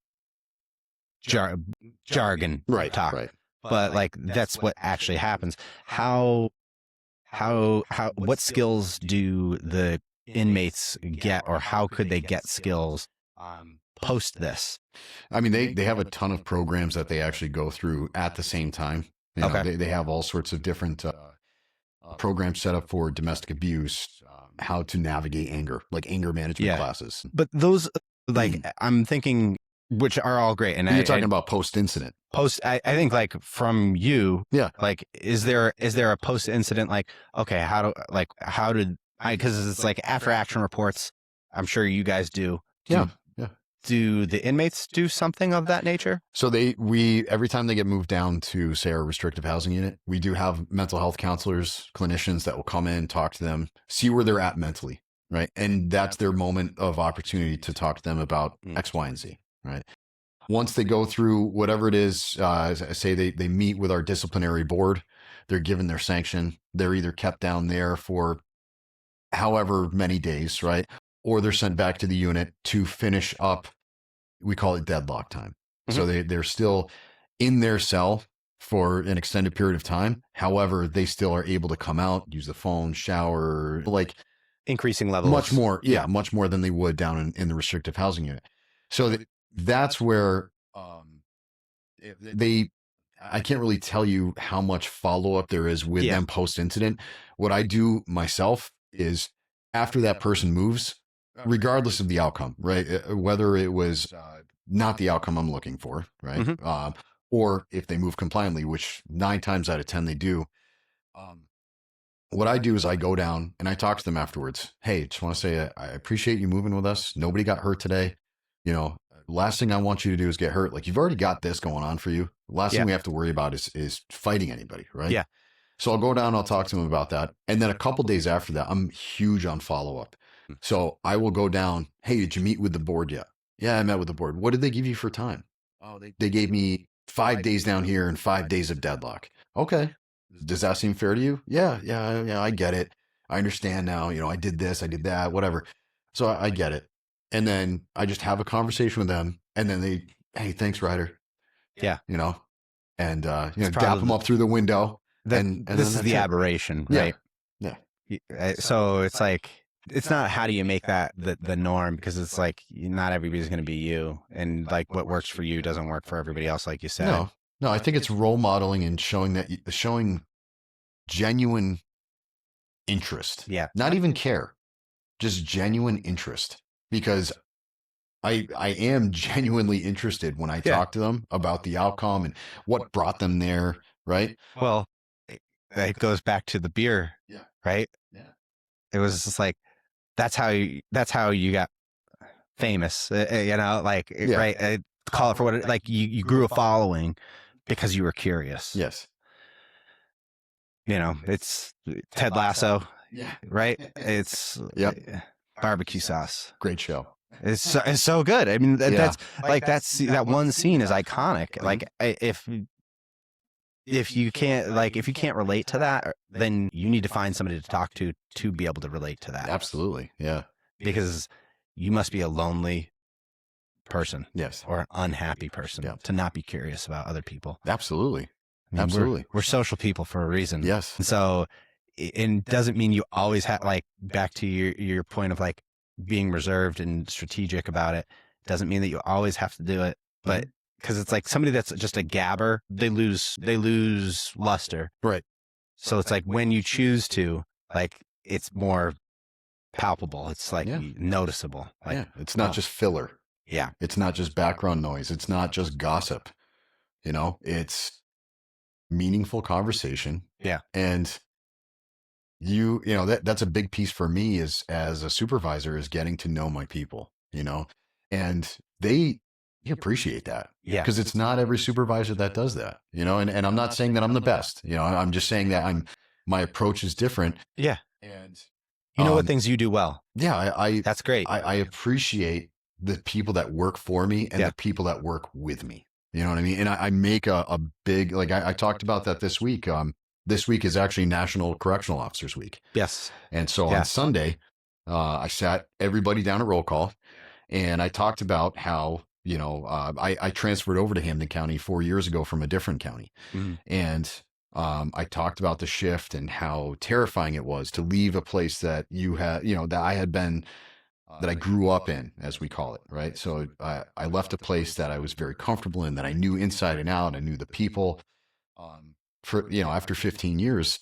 jargon talk. Right. But like that's what actually happens. What skills do the inmates get, or how could they get skills post this? I mean, they have a ton of programs that they actually go through at the same time. You know, they have all sorts of different programs set up for domestic abuse, how to navigate anger, like anger management classes. But those, like, I'm thinking, which are all great. And you're talking about post-incident. I think like from you, like, is there a post-incident, like, okay, because it's like after action reports, I'm sure you guys do. Do the inmates do something of that nature? So every time they get moved down to, say, our restrictive housing unit, we do have mental health counselors, clinicians that will come in, talk to them, see where they're at mentally, right? And that's their moment of opportunity to talk to them about X, Y, and Z, right? Once they go through whatever it is, say they meet with our disciplinary board, they're given their sanction, they're either kept down there for however many days, right? Or they're sent back to the unit to finish up, we call it deadlock time. So they're still in their cell for an extended period of time. However, they still are able to come out, use the phone, shower, like increasing levels. Much more. Yeah, much more than they would down in the restrictive housing unit. So that's where I can't really tell you how much follow-up there is with them post-incident. What I do myself is after that person moves, regardless of the outcome, right? Whether it was not the outcome I'm looking for, right? Or if they move compliantly, which 9 times out of 10 they do. What I do is I go down and I talk to them afterwards. Hey, just want to say I appreciate you moving with us. Nobody got hurt today. You know, last thing I want you to do is get hurt. Like, you've already got this going on for you. The last thing we have to worry about is fighting anybody, right? Yeah. So I'll go down, I'll talk to them about that. And then a couple days after that, I'm huge on follow-up. So I will go down, hey, did you meet with the board yet? Yeah, I met with the board. What did they give you for time? Oh, they gave me 5 days down here and 5 days of deadlock. Okay. Does that seem fair to you? Yeah, I get it. I understand now. You know, I did this, I did that, whatever. So I get it. And then I just have a conversation with them. And then hey, thanks, Ryder. Yeah. You know, and, dap them up through the window. And this is the aberration, right? Yeah. So it's like, it's not how do you make that the norm, because it's like not everybody's going to be you, and like what works for you doesn't work for everybody else, like you said. No, I think it's role modeling and showing genuine interest. Yeah. Not even care, just genuine interest, because I am genuinely interested when I Yeah. talk to them about the outcome and what brought them there, right? Well, it goes back to the beer, Yeah. right? Yeah. It was just like that's how you got famous, like Yeah. right. Call it for what it like. You grew a following because you were curious. Yes. It's Ted Lasso, Yeah. right? It's Yep. barbecue sauce. Great show. It's so good. I mean, Yeah. that's that one scene is iconic. Like if you can't relate to that, then you need to find somebody to talk to be able to relate to that, Absolutely. Yeah. because you must be a lonely person Yes. or an unhappy person Yeah. to not be curious about other people. Absolutely. I mean, Absolutely. we're social people for a reason. Yes. And so, and doesn't mean you always have, like, back to your point of like being reserved and strategic about it. Doesn't mean that you always have to do it, but because it's like somebody that's just a gabber, they lose luster. Right. So it's like when you choose to, like, it's more palpable. It's like Yeah. noticeable. Like, Yeah. It's not just filler. yeah, It's not just background noise. It's not just gossip. It's meaningful conversation. yeah, And that's a big piece for me is as a supervisor, is getting to know my people, and they appreciate that, yeah, because it's not every supervisor that does that, and I'm not saying that I'm the best, I'm just saying that my approach is different. yeah. And You know what things you do well. yeah, That's great. I appreciate the people that work for me and Yeah. the people that work with me. You know what I mean? And I make a big, like I talked about that this week. This week is actually National Correctional Officers Week. Yes. And so Yeah. on Sunday, I sat everybody down at roll call, and I talked about how, I transferred over to Hampden County 4 years ago from a different county. Mhm. And I talked about the shift and how terrifying it was to leave a place that that I had been, that I grew up in, as we call it, right? So I left a place that I was very comfortable in, that I knew inside and out. I knew the people. After 15 years,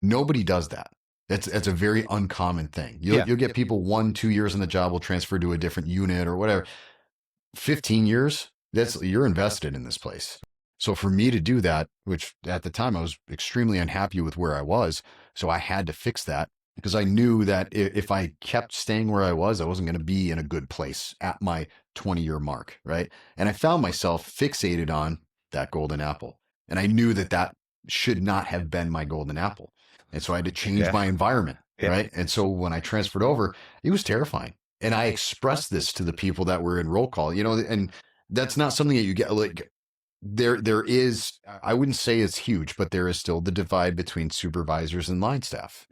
nobody does that. It's a very uncommon thing. You'll get people 1-2 years in the job will transfer to a different unit or whatever. 15 years, you're invested in this place. So for me to do that, which at the time I was extremely unhappy with where I was, so I had to fix that, because I knew that if I kept staying where I wasn't going to be in a good place at my 20-year mark, right? And I found myself fixated on that golden apple. And I knew that should not have been my golden apple. And so I had to change my environment, right? And so when I transferred over, it was terrifying. And I expressed this to the people that were in roll call, and that's not something that you get, like, there is, I wouldn't say it's huge, but there is still the divide between supervisors and line staff,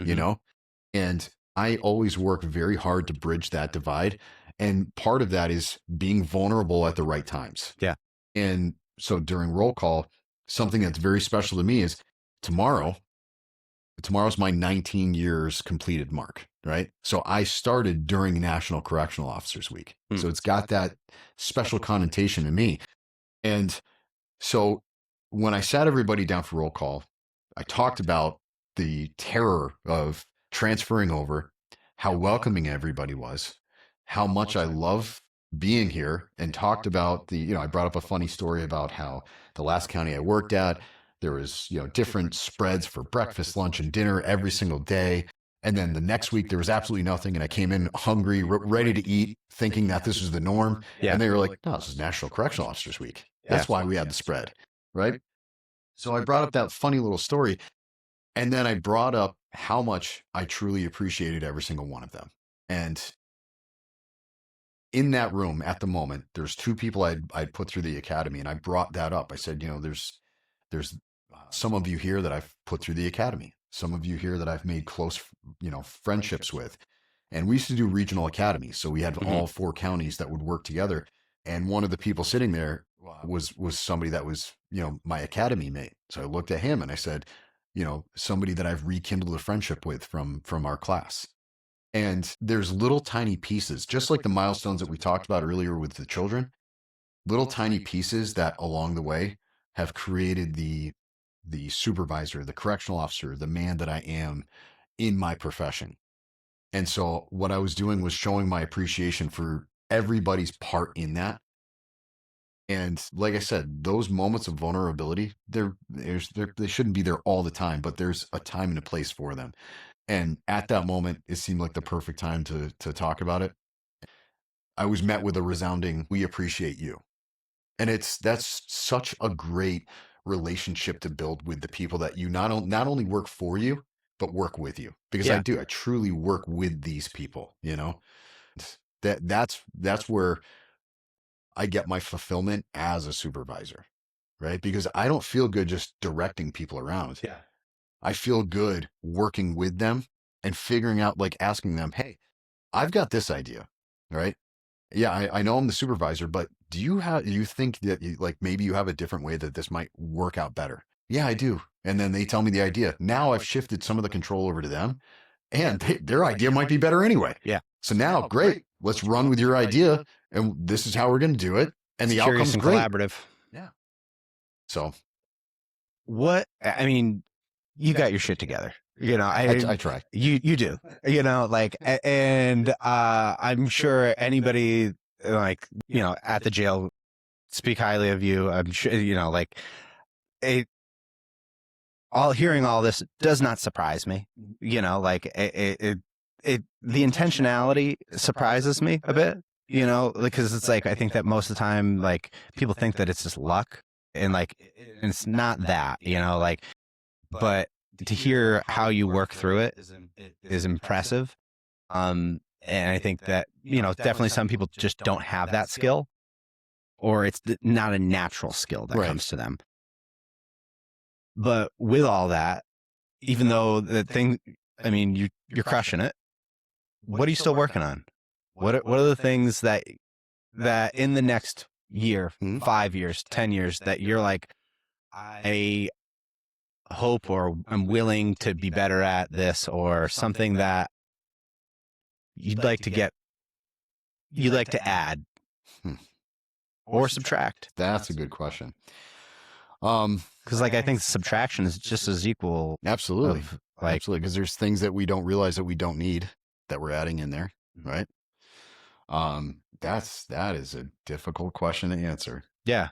and I always work very hard to bridge that divide. And part of that is being vulnerable at the right times. Yeah. And so during roll call, something that's very special to me is tomorrow's my 19 years completed mark, right? So I started during National Correctional Officers Week. So it's got that special connotation to me. And so when I sat everybody down for roll call, I talked about the terror of transferring over, how welcoming everybody was, how much I love being here, and talked about I brought up a funny story about how the last county I worked at, there was, different spreads for breakfast, lunch, and dinner every single day. And then the next week there was absolutely nothing. And I came in hungry, ready to eat, thinking that this was the norm. Yeah. And they were like, no, this is National Correctional Officers Week. That's why we had the spread, right? So I brought up that funny little story. And then I brought up how much I truly appreciated every single one of them. And in that room at the moment, there's 2 people I'd put through the academy. And I brought that up. I said, there's some of you here that I've put through the academy. Some of you here that I've made close, friendships with. And we used to do regional academies. So we had all 4 counties that would work together. And one of the people sitting there was somebody that was, my academy mate. So I looked at him and I said, somebody that I've rekindled a friendship with from our class. And there's little tiny pieces, just like the milestones that we talked about earlier with the children, little tiny pieces that along the way have created the supervisor, the correctional officer, the man that I am in my profession. And so what I was doing was showing my appreciation for everybody's part in that. And like I said, those moments of vulnerability, they shouldn't be there all the time, but there's a time and a place for them. And at that moment, it seemed like the perfect time to talk about it. I was met with a resounding, "We appreciate you." And that's such a great relationship to build with the people that you not only work for you, but work with you. Because Yeah. I truly work with these people, you know? That's where I get my fulfillment as a supervisor, right? Because I don't feel good just directing people around. Yeah. I feel good working with them and figuring out, like asking them, "Hey, I've got this idea, right? Yeah, I know I'm the supervisor, but do you think that like maybe you have a different way that this might work out better?" "Yeah, I do." And then they tell me the idea. Now I've shifted some of the control over to them, and their idea might be better anyway. Yeah. So now, great, let's run with your idea, and this is how we're going to do it, and It's the curious outcome's and great. collaborative. Yeah. So I mean, you got your shit together. I try. You do. And I'm sure anybody like, at the jail speak highly of you. I'm sure, it, all hearing all this does not surprise me. The intentionality surprises me a bit, because it's like, I think that most of the time, like, people think that it's just luck, and like, and it's not that, but to hear how you work through it is impressive. And I think that, definitely some people just don't have that skill, or it's not a natural skill that Right. comes to them. But with all that, even though the thing, I mean, you're crushing it. What are you still working on? What are the things that in the next year, 5 years, 10 years, that you're like, I hope, or I'm willing to be better at this, or something that you'd like to add Hmm. or subtract? That's a good question. Because like, I think subtraction is just as equal. Absolutely. Of, like, Absolutely. Because there's things that we don't realize that we don't need that we're adding in there. Right. That is a difficult question to answer. yeah.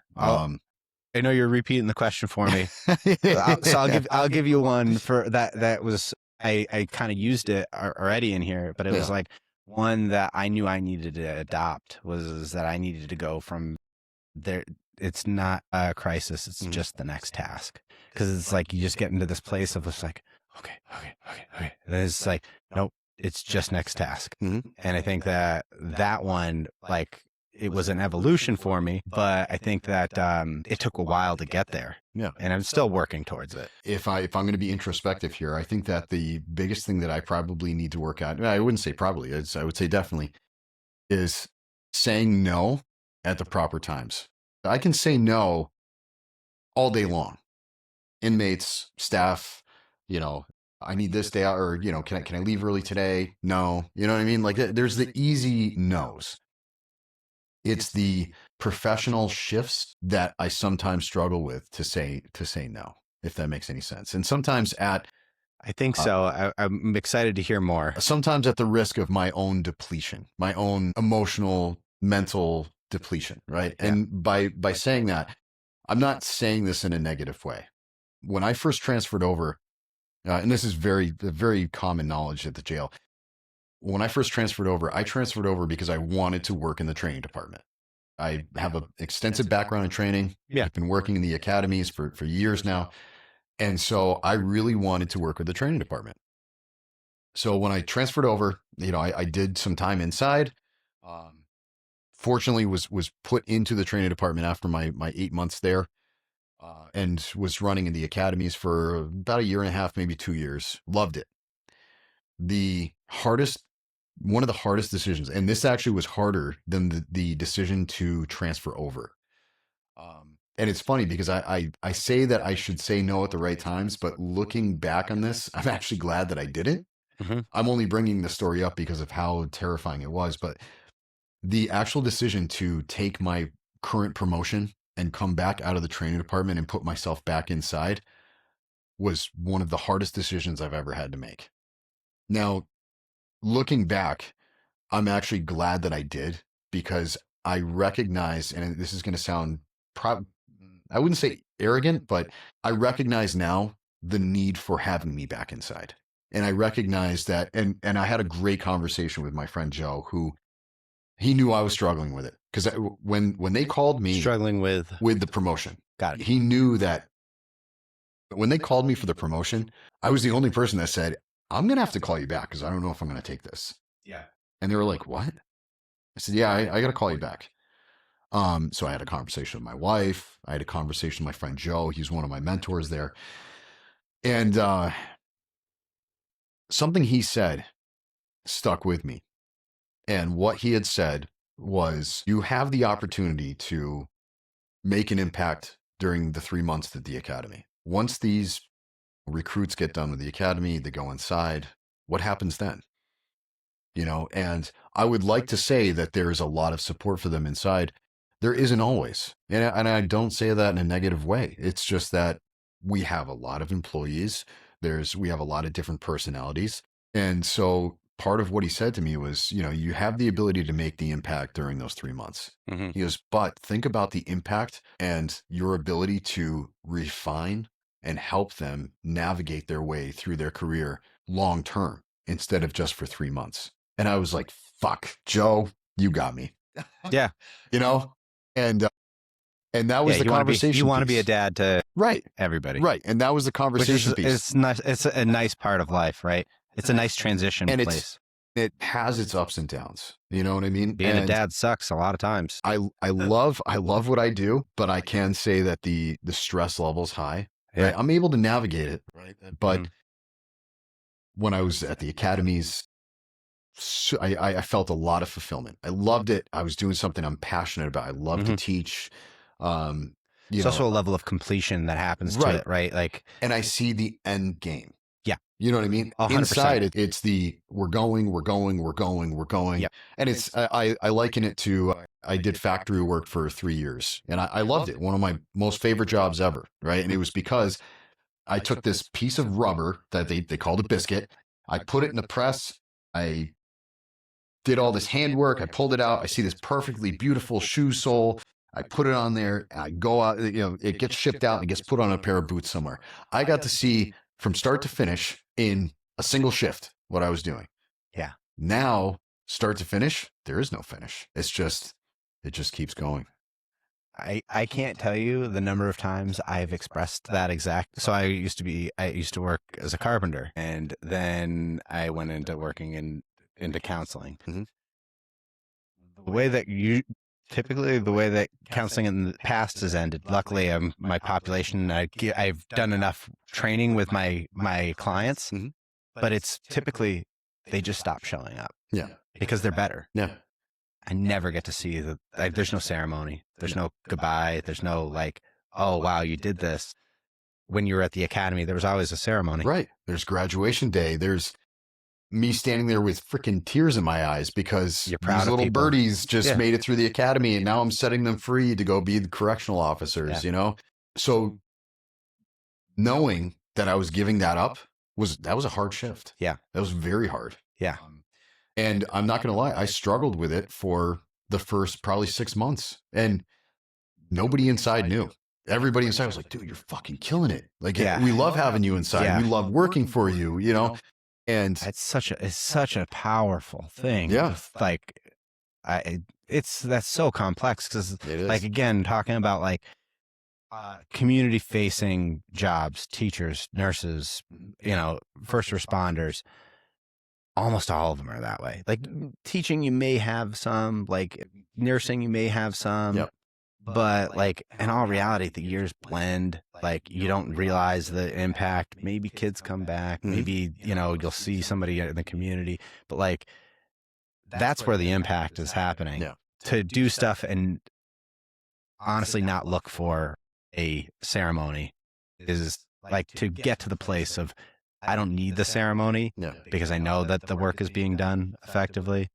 I know you're repeating the question for me. So I'll give you one for that. That was, I kind of used it already in here, but it was Yeah. like one that I knew I needed to adopt, was that I needed to go from there. It's not a crisis. It's just the next task. Because it's like, you just get into this place of just like, okay. And it's like, nope, it's just next task. Mhm. And I think that one, like, it was an evolution for me, but I think that it took a while to get there. Yeah. And I'm still working towards it. If I'm going to be introspective here, I think that the biggest thing that I probably need to work on, I wouldn't say probably, I would say definitely, is saying no at the proper times. I can say no all day long. Inmates, staff, I need this day out, or, can I leave early today? No. You know what I mean? Like, there's the easy no's. It's the professional shifts that I sometimes struggle with to say no, if that makes any sense. And sometimes I think so. I'm excited to hear more. sometimes at the risk of my own depletion, my own emotional, mental depletion, right? Yeah. And by saying that, I'm not saying this in a negative way. When I first transferred over, and this is very common knowledge at the jail. When I first transferred over, I transferred over because I wanted to work in the training department. I have an extensive background in training. Yeah. I've been working in the academies for years now. And so I really wanted to work with the training department. So when I transferred over, I did some time inside. Fortunately, was put into the training department after my 8 months there, and was running in the academies for about a year and a half, maybe 2 years. Loved it. One of the hardest decisions, and this actually was harder than the decision to transfer over. And it's funny because I say that I should say no at the right times, but looking back on this, I'm actually glad that I didn't. Mhm. I'm only bringing the story up because of how terrifying it was. But the actual decision to take my current promotion and come back out of the training department and put myself back inside was one of the hardest decisions I've ever had to make. Now, looking back, I'm actually glad that I did, because I recognize, and this is going to sound, I wouldn't say arrogant, but I recognize now the need for having me back inside. And I recognize that, and I had a great conversation with my friend Joe, who he knew I was struggling with it, because when they called me Struggling with the promotion, got it. he knew that when they called me for the promotion, I was the only person that said, I'm going to have to call you back because I don't know if I'm going to take this. Yeah. And they were like, what? I said, yeah, I got to call you back. So I had a conversation with my wife. I had a conversation with my friend Joe. He's one of my mentors there. And something he said stuck with me. And what he had said was, you have the opportunity to make an impact during the 3 months at the academy. Once these recruits get done with the academy, they go inside. What happens then? You know, and I would like to say that there is a lot of support for them inside. There isn't always. And I don't say that in a negative way. It's just that we have a lot of employees. We have a lot of different personalities. And so part of what he said to me was, you know, you have the ability to make the impact during those 3 months. Mm-hmm. He goes, but think about the impact and your ability to refine and help them navigate their way through their career long term instead of just for 3 months. And I was like, fuck, Joe, you got me. Yeah. You know? And that was the conversation. You want to be a dad to right, everybody. right. And that was the conversation piece. It's nice. It's a nice part of life, right? It's a nice transition and place. It has its ups and downs. You know what I mean? Being a dad sucks a lot of times. I love what I do, but I can say that the stress level's high. Yeah. Right? I'm able to navigate it. Right. But when I was at the academies, I felt a lot of fulfillment. I loved it. I was doing something I'm passionate about. I love to teach. There's also a level of completion that happens to it, right? Like, and I see the end game. Yeah. You know what I mean? 100%. Inside it's we're going. Yep. And it's, I liken it to, I did factory work for 3 years and I loved it. One of my most favorite jobs ever. Right. And it was because I took this piece of rubber that they called a biscuit. I put it in the press. I did all this handwork. I pulled it out. I see this perfectly beautiful shoe sole. I put it on there. And I go out, you know, it gets shipped out and it gets put on a pair of boots somewhere. I got to see from start to finish in a single shift what I was doing. Yeah. Now, start to finish, there is no finish. It just keeps going. I can't tell you the number of times I've expressed that exact. So I used to work as a carpenter, and then I went into working into counseling. Mm-hmm. The way that counseling in the past has ended. Luckily, my population, I've done enough training with my clients, but it's typically they just stop showing up. Yeah. Because they're better. Yeah. I never get to see there's no ceremony. There's no goodbye. There's no like, oh, wow, you did this. When you were at the academy, there was always a ceremony. Right. There's graduation day. There's me standing there with freaking tears in my eyes because You're proud these of little people. birdies just made it through the academy and now I'm setting them free to go be the correctional officers, you know? So knowing that I was giving that up was a hard shift. Yeah. That was very hard. Yeah. And I'm not going to lie, I struggled with it for the first probably 6 months and nobody inside knew. Everybody inside was like, dude, you're fucking killing it. Like, we love having you inside. Yeah. We love working for you, you know? And it's such a powerful thing. Yeah. Like that's so complex because like, again, talking about like community facing jobs, teachers, nurses, you know, first responders, almost all of them are that way. Like teaching, you may have some, like nursing, you may have some, but like in all reality, the years blend. Like you don't realize the impact. Maybe kids come back. Maybe, you know, you'll see somebody in the community, but like that's where the impact is happening. Yeah. To do stuff and honestly not look for a ceremony is like to get to the place of I don't need the ceremony because I know that the work is being done effectively.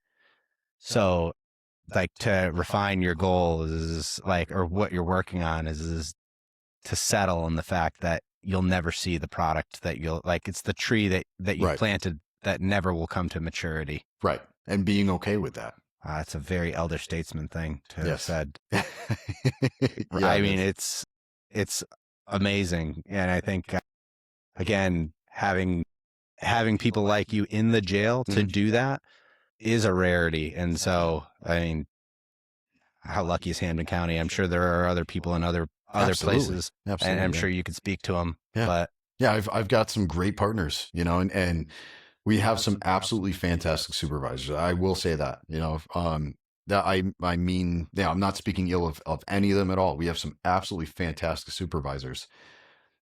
So like to refine your goal is like, or what you're working on is to settle in the fact that you'll never see the product that you'll like. It's the tree that you planted that never will come to maturity. Right. And being okay with that. It's a very elder statesman thing to have Yes. said. Yeah, I mean, it's amazing. And I think, again, having people like you in the jail to do that is a rarity. And so, I mean, how lucky is Hampden County? I'm sure there are other people in other absolutely. places, Absolutely. and I'm sure you could speak to them. Yeah. But yeah, I've got some great partners, you know, and we have some absolutely fantastic supervisors. I will say that, you know, that I mean, yeah, I'm not speaking ill of any of them at all. We have some absolutely fantastic supervisors.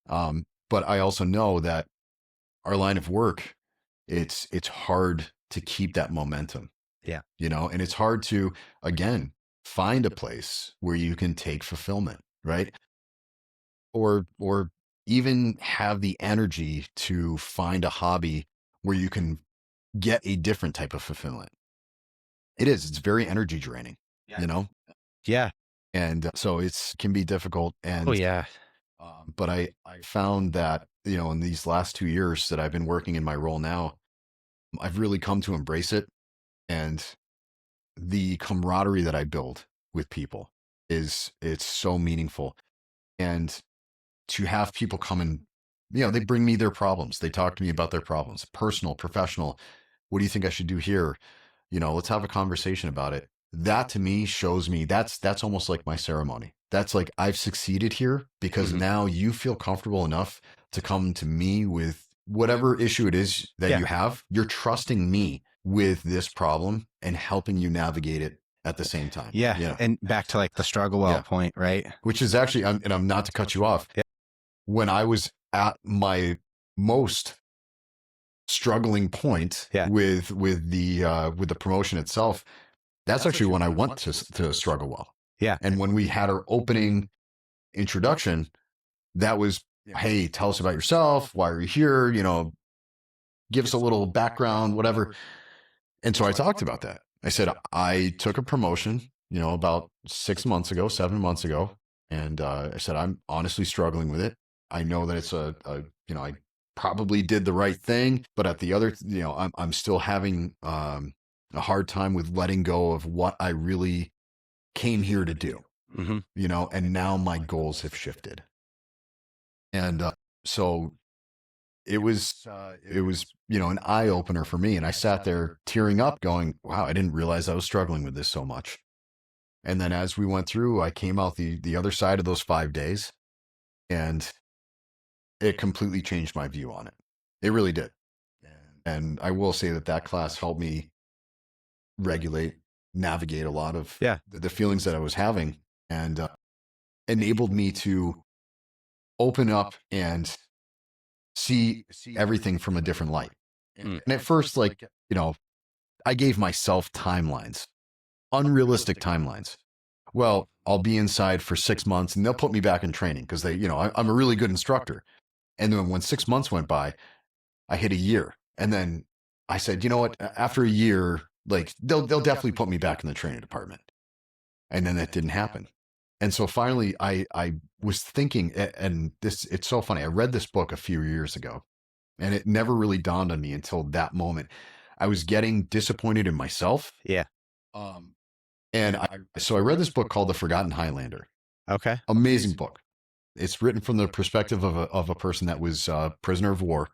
But I also know that our line of work, it's hard to keep that momentum. Yeah. You know, and it's hard to, again, find a place where you can take fulfillment, right? Or even have the energy to find a hobby where you can get a different type of fulfillment. It's very energy draining, you know? Yeah. And so can be difficult. And, Oh, yeah. but I found that, you know, in these last 2 years that I've been working in my role now, I've really come to embrace it. And the camaraderie that I build with people it's so meaningful. And to have people come and, you know, they bring me their problems. They talk to me about their problems, personal, professional. What do you think I should do here? You know, let's have a conversation about it. That to me shows me that's almost like my ceremony. That's like I've succeeded here because now you feel comfortable enough to come to me with whatever issue it is that you have. You're trusting me with this problem and helping you navigate it at the same time. Yeah. And back to like the struggle well point, right? Which is actually, and I'm not to cut you off. Yeah. When I was at my most struggling point with the promotion itself, that's actually when I went to struggle well. Yeah. And when we had our opening introduction, that was, hey, tell us about yourself. Why are you here? You know, give us a little background, whatever. And so I talked about that. I said, I took a promotion, you know, about 7 months ago. And I said, I'm honestly struggling with it. I know that it's you know, I probably did the right thing, but at the other, you know, I'm still having a hard time with letting go of what I really came here to do, you know, and now my goals have shifted. And so it was, you know, an eye opener for me. And I sat there tearing up going, wow, I didn't realize I was struggling with this so much. And then as we went through, I came out the other side of those 5 days, and it completely changed my view on it. It really did. And I will say that class helped me navigate a lot of the feelings that I was having, and enabled me to open up and see everything from a different light. And at first, like, you know, I gave myself timelines, unrealistic timelines. Well, I'll be inside for 6 months and they'll put me back in training because they, you know, I'm a really good instructor. And then when 6 months went by, I hit a year. And then I said, you know what, after a year, like they'll definitely put me back in the training department. And then that didn't happen. And so finally I was thinking, and it's so funny. I read this book a few years ago, and it never really dawned on me until that moment. I was getting disappointed in myself. Yeah. And so I read this book called The Forgotten Highlander. Okay. Amazing book. It's written from the perspective of a person that was a prisoner of war.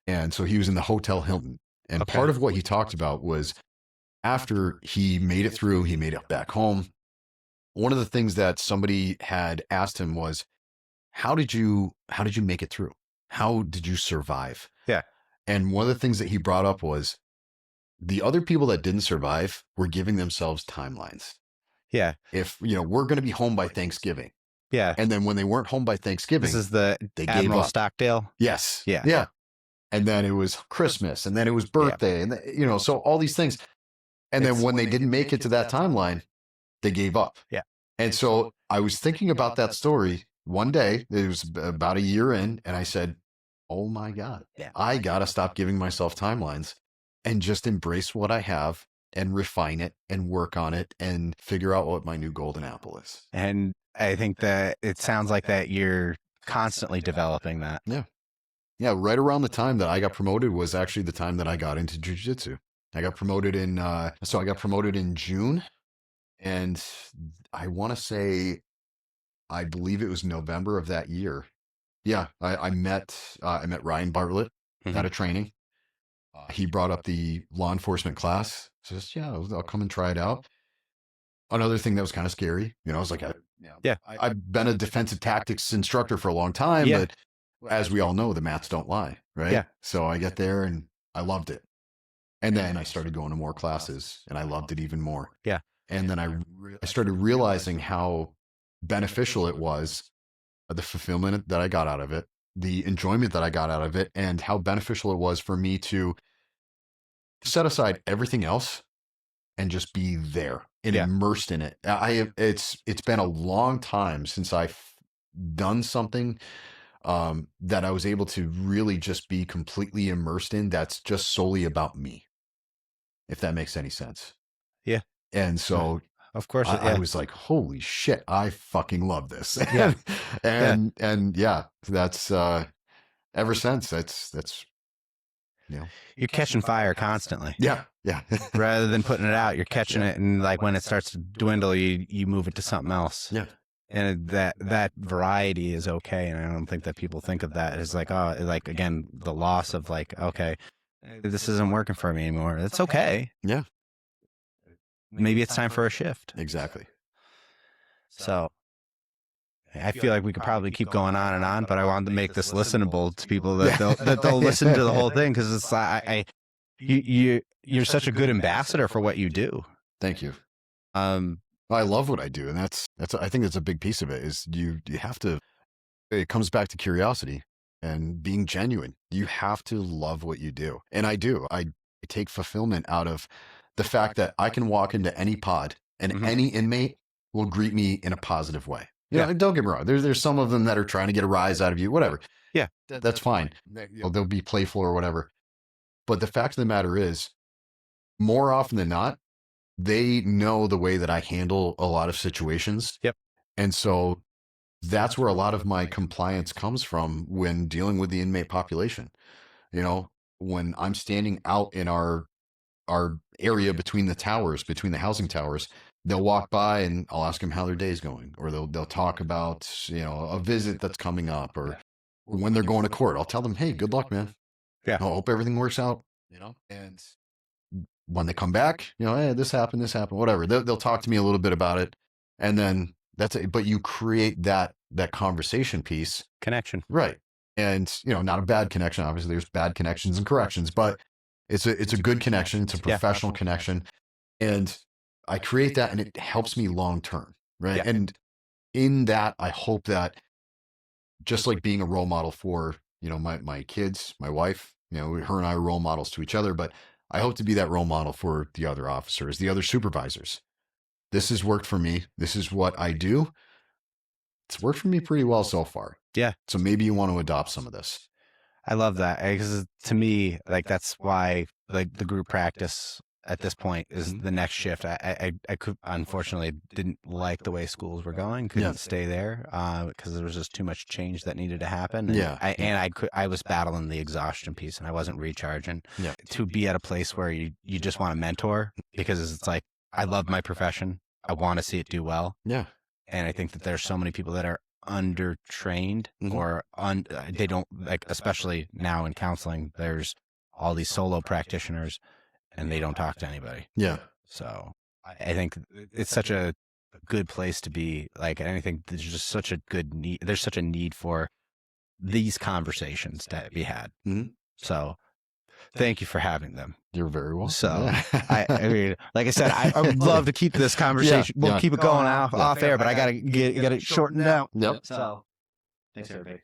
And so he was in the Hotel Hilton. And part of what he talked about was after he made it through, he made it back home. One of the things that somebody had asked him was, how did you make it through? How did you survive? Yeah. And one of the things that he brought up was the other people that didn't survive were giving themselves timelines. Yeah. If, you know, we're going to be home by Thanksgiving. Yeah. And then when they weren't home by Thanksgiving, This is the they Admiral gave up. Stockdale. Yes. Yeah. Yeah. And then it was Christmas, and then it was birthday, and you know, so all these things. And then when they didn't make it to that timeline, they gave up. Yeah. And so I was thinking about that story one day. It was about a year in, and I said, oh my God, I got to stop giving myself timelines and just embrace what I have and refine it and work on it and figure out what my new golden apple is. And I think that it sounds like that you're constantly developing that. Yeah. Yeah, right around the time that I got promoted was actually the time that I got into jiu-jitsu. I got promoted in so I got promoted in June, and I want to say I believe it was November of that year. Yeah, I met Ryan Bartlett Hmm. at a training. He brought up the law enforcement class. Says, "Yeah, I'll come and try it out." Another thing that was kind of scary, I was like, Yeah. I've been a defensive tactics instructor for a long time, Yeah. but as we all know, the maths don't lie, Yeah. right? So I get there and I loved it. And then I started going to more classes and I loved it even more. Yeah. And then I started realizing how beneficial it was, the fulfillment that I got out of it, the enjoyment that I got out of it, and how beneficial it was for me to set aside everything else and just be there and Yeah. immersed in it. It's been a long time since I've done something that I was able to really just be completely immersed in. That's just solely about me, if that makes any sense. Yeah. And Uh, so Of course. I Yeah. was like, holy shit, I fucking love this. Yeah. Yeah. And yeah, that's ever since that's you know You're catching fire constantly. yeah, yeah. Rather than putting it out, you're catching it, and like when it starts to dwindle, you move it to something else. Yeah. And that variety is okay. And I don't think that people think of that as like, oh, like again, the loss of like, okay, this isn't working for me anymore. It's okay. Yeah, Maybe it's time for a shift. exactly. So I feel like we could probably keep going on, but I wanted to make this listenable to people that they'll listen to the whole thing, because it's you're such a good ambassador for what you do. Thank you. Um, I love what I do, and that's I think that's a big piece of it. Is you have to. It comes back to curiosity and being genuine. You have to love what you do, and I do. I take fulfillment out of the fact that I can walk into any pod and Mhm. any inmate will greet me in a positive way. Yeah. Don't get me wrong. There's some of them that are trying to get a rise out of you, whatever. Yeah. That's fine. They'll be playful or whatever. But the fact of the matter is, more often than not, they know the way that I handle a lot of situations. Yep. And so that's where a lot of my compliance comes from when dealing with the inmate population. When I'm standing out in our area between the towers, between the housing towers, they'll walk by and I'll ask them how their day's going, or they'll talk about, a visit that's coming up, or when they're going to court, I'll tell them, "Hey, good luck, man. Yeah. I hope everything works out." And when they come back, "Hey, this happened, whatever." They'll talk to me a little bit about it, and then that's it. But you create that conversation piece, Connection. right? And not a bad connection. Obviously, there's bad connections and corrections, but it's a good connection. It's a Yeah. professional connection, and I create that, and it helps me long term, right? Yeah. And in that, I hope that, just like being a role model for my kids, my wife, her and I are role models to each other, but I hope to be that role model for the other officers, the other supervisors. This has worked for me. This is what I do. It's worked for me pretty well so far. Yeah. So maybe you want to adopt some of this. I love that, because to me, like, that's why like the group practice at this point is the next shift. I could, unfortunately, didn't like the way schools were going. Couldn't stay there because there was just too much change that needed to happen. And Yeah. I was battling the exhaustion piece, and I wasn't recharging. Yeah. To be at a place where you just want to mentor, because it's like, I love my profession. I want to see it do well. Yeah. And I think that there's so many people that are undertrained, Mhm. or they don't, like, especially now in counseling, there's all these solo practitioners and they don't talk to anybody. Yeah. So I think it's such a good place to be. Like, and I think there's just such a good need. There's such a need for these conversations to be had. Mhm. So thank you for having them. You're very welcome. So Yeah. I mean, like I said, I would love to keep this conversation. We'll keep it going off air, but I gotta get it shortened out. Yep. So thanks, everybody.